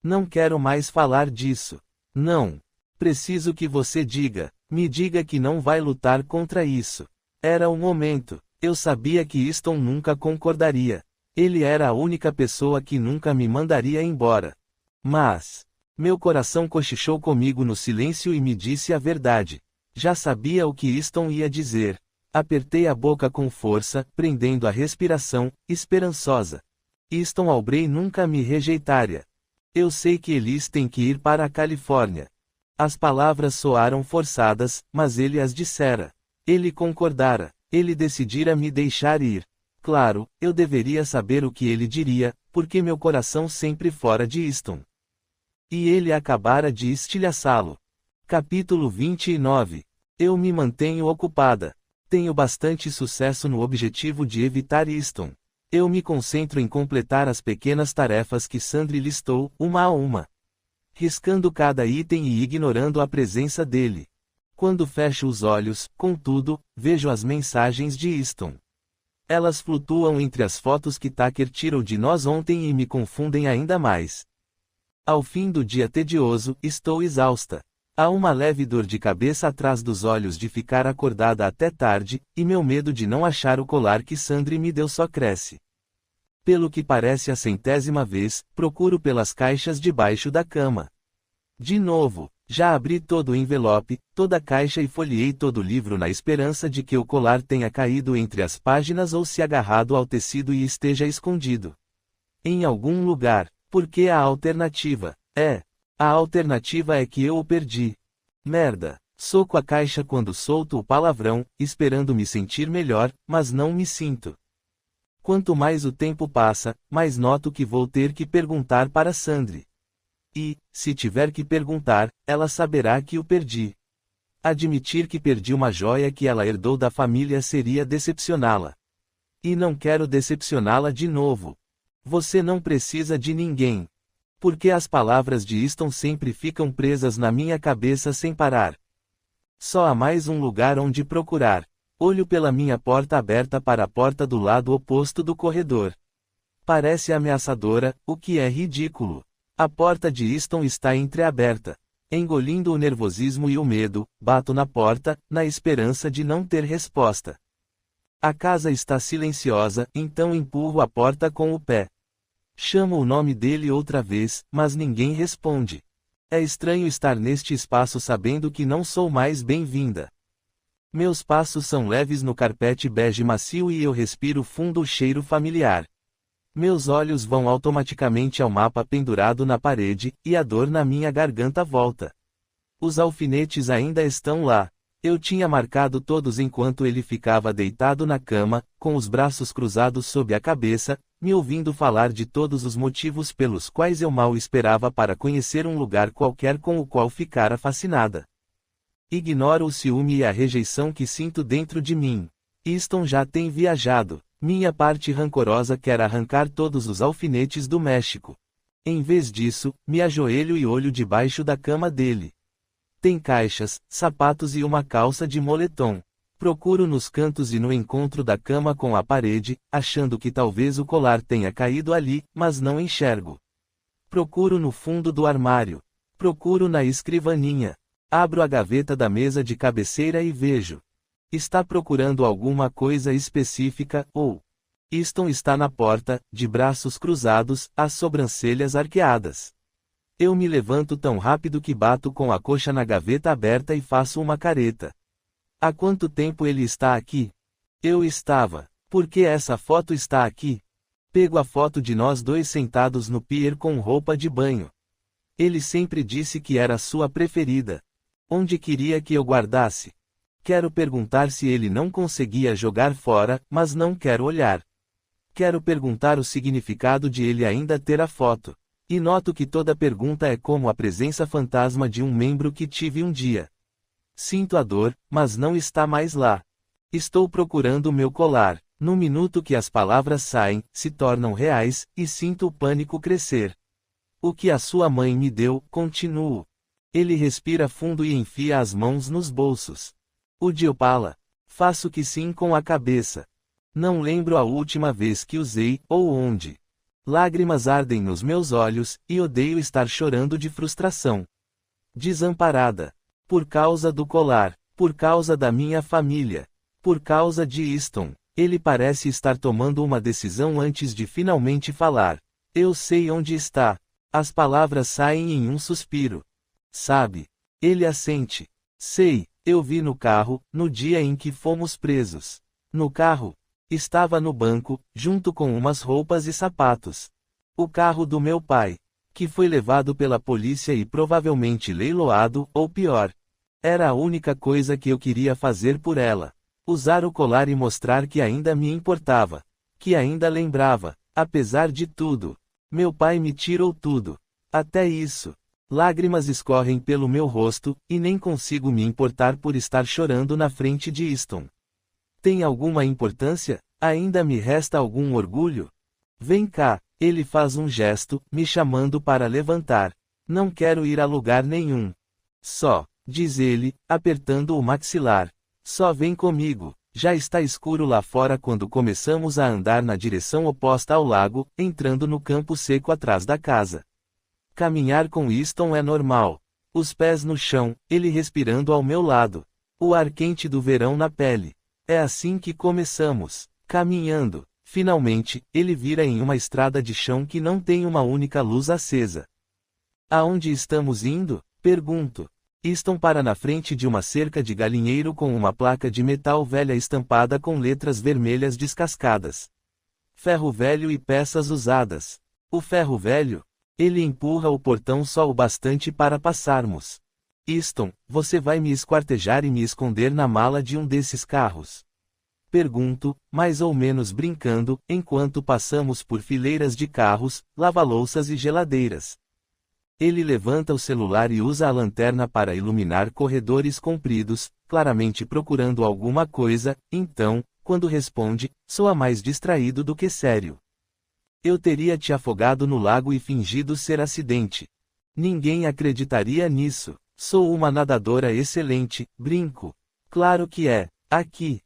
Não quero mais falar disso. Não. Preciso que você diga. Me diga que não vai lutar contra isso. Era o momento. Eu sabia que Easton nunca concordaria. Ele era a única pessoa que nunca me mandaria embora. Mas, meu coração cochichou comigo no silêncio e me disse a verdade. Já sabia o que Easton ia dizer. Apertei a boca com força, prendendo a respiração, esperançosa. Easton Aubrey nunca me rejeitaria. Eu sei que Elis tem que ir para a Califórnia. As palavras soaram forçadas, mas ele as dissera. Ele concordara. Ele decidira me deixar ir. Claro, eu deveria saber o que ele diria, porque meu coração sempre fora de Easton. E ele acabara de estilhaçá-lo. Capítulo 29. Eu me mantenho ocupada. Tenho bastante sucesso no objetivo de evitar Easton. Eu me concentro em completar as pequenas tarefas que Sandri listou, uma a uma. Riscando cada item e ignorando a presença dele. Quando fecho os olhos, contudo, vejo as mensagens de Easton. Elas flutuam entre as fotos que Tucker tirou de nós ontem e me confundem ainda mais. Ao fim do dia tedioso, estou exausta. Há uma leve dor de cabeça atrás dos olhos de ficar acordada até tarde, e meu medo de não achar o colar que Sandri me deu só cresce. Pelo que parece a 100ª vez, procuro pelas caixas debaixo da cama. De novo. Já abri todo o envelope, toda a caixa e folheei todo o livro na esperança de que o colar tenha caído entre as páginas ou se agarrado ao tecido e esteja escondido em algum lugar, porque a alternativa é que eu o perdi. Merda. Soco a caixa quando solto o palavrão, esperando me sentir melhor, mas não me sinto. Quanto mais o tempo passa, mais noto que vou ter que perguntar para Sandri. E, se tiver que perguntar, ela saberá que o perdi. Admitir que perdi uma joia que ela herdou da família seria decepcioná-la. E não quero decepcioná-la de novo. Você não precisa de ninguém. Porque as palavras de Easton sempre ficam presas na minha cabeça sem parar. Só há mais um lugar onde procurar. Olho pela minha porta aberta para a porta do lado oposto do corredor. Parece ameaçadora, o que é ridículo. A porta de Easton está entreaberta. Engolindo o nervosismo e o medo, bato na porta, na esperança de não ter resposta. A casa está silenciosa, então empurro a porta com o pé. Chamo o nome dele outra vez, mas ninguém responde. É estranho estar neste espaço sabendo que não sou mais bem-vinda. Meus passos são leves no carpete bege macio e eu respiro fundo o cheiro familiar. Meus olhos vão automaticamente ao mapa pendurado na parede, e a dor na minha garganta volta. Os alfinetes ainda estão lá. Eu tinha marcado todos enquanto ele ficava deitado na cama, com os braços cruzados sob a cabeça, me ouvindo falar de todos os motivos pelos quais eu mal esperava para conhecer um lugar qualquer com o qual ficara fascinada. Ignoro o ciúme e a rejeição que sinto dentro de mim. Easton já tem viajado. Minha parte rancorosa quer arrancar todos os alfinetes do México. Em vez disso, me ajoelho e olho debaixo da cama dele. Tem caixas, sapatos e uma calça de moletom. Procuro nos cantos e no encontro da cama com a parede, achando que talvez o colar tenha caído ali, mas não enxergo. Procuro no fundo do armário. Procuro na escrivaninha. Abro a gaveta da mesa de cabeceira e vejo. Está procurando alguma coisa específica, ou Easton está na porta, de braços cruzados, as sobrancelhas arqueadas. Eu me levanto tão rápido que bato com a coxa na gaveta aberta e faço uma careta. Há quanto tempo ele está aqui? Eu estava. Por que essa foto está aqui? Pego a foto de nós dois sentados no pier com roupa de banho. Ele sempre disse que era sua preferida. Onde queria que eu guardasse? Quero perguntar se ele não conseguia jogar fora, mas não quero olhar. Quero perguntar o significado de ele ainda ter a foto. E noto que toda pergunta é como a presença fantasma de um membro que tive um dia. Sinto a dor, mas não está mais lá. Estou procurando meu colar. No minuto que as palavras saem, se tornam reais, e sinto o pânico crescer. O que a sua mãe me deu, continuo. Ele respira fundo e enfia as mãos nos bolsos. O de Opala. Faço que sim com a cabeça. Não lembro a última vez que usei, ou onde. Lágrimas ardem nos meus olhos, e odeio estar chorando de frustração. Desamparada. Por causa do colar. Por causa da minha família. Por causa de Easton. Ele parece estar tomando uma decisão antes de finalmente falar. Eu sei onde está. As palavras saem em um suspiro. Sabe? Ele assente. Sei, eu vi no carro, no dia em que fomos presos. No carro. Estava no banco, junto com umas roupas e sapatos. O carro do meu pai. Que foi levado pela polícia e provavelmente leiloado, ou pior. Era a única coisa que eu queria fazer por ela. Usar o colar e mostrar que ainda me importava. Que ainda lembrava. Apesar de tudo. Meu pai me tirou tudo. Até isso. Lágrimas escorrem pelo meu rosto, e nem consigo me importar por estar chorando na frente de Easton. Tem alguma importância? Ainda me resta algum orgulho? Vem cá, ele faz um gesto, me chamando para levantar. Não quero ir a lugar nenhum. Só, diz ele, apertando o maxilar. Só vem comigo. Já está escuro lá fora quando começamos a andar na direção oposta ao lago, entrando no campo seco atrás da casa. Caminhar com Easton é normal. Os pés no chão, ele respirando ao meu lado. O ar quente do verão na pele. É assim que começamos. Caminhando. Finalmente, ele vira em uma estrada de chão que não tem uma única luz acesa. Aonde estamos indo? Pergunto. Easton para na frente de uma cerca de galinheiro com uma placa de metal velha estampada com letras vermelhas descascadas. Ferro velho e peças usadas. O ferro velho? Ele empurra o portão só o bastante para passarmos. Easton, você vai me esquartejar e me esconder na mala de um desses carros? Pergunto, mais ou menos brincando, enquanto passamos por fileiras de carros, lava-louças e geladeiras. Ele levanta o celular e usa a lanterna para iluminar corredores compridos, claramente procurando alguma coisa, então, quando responde, soa mais distraído do que sério. Eu teria te afogado no lago e fingido ser acidente. Ninguém acreditaria nisso. Sou uma nadadora excelente, brinco. Claro que é. Aqui.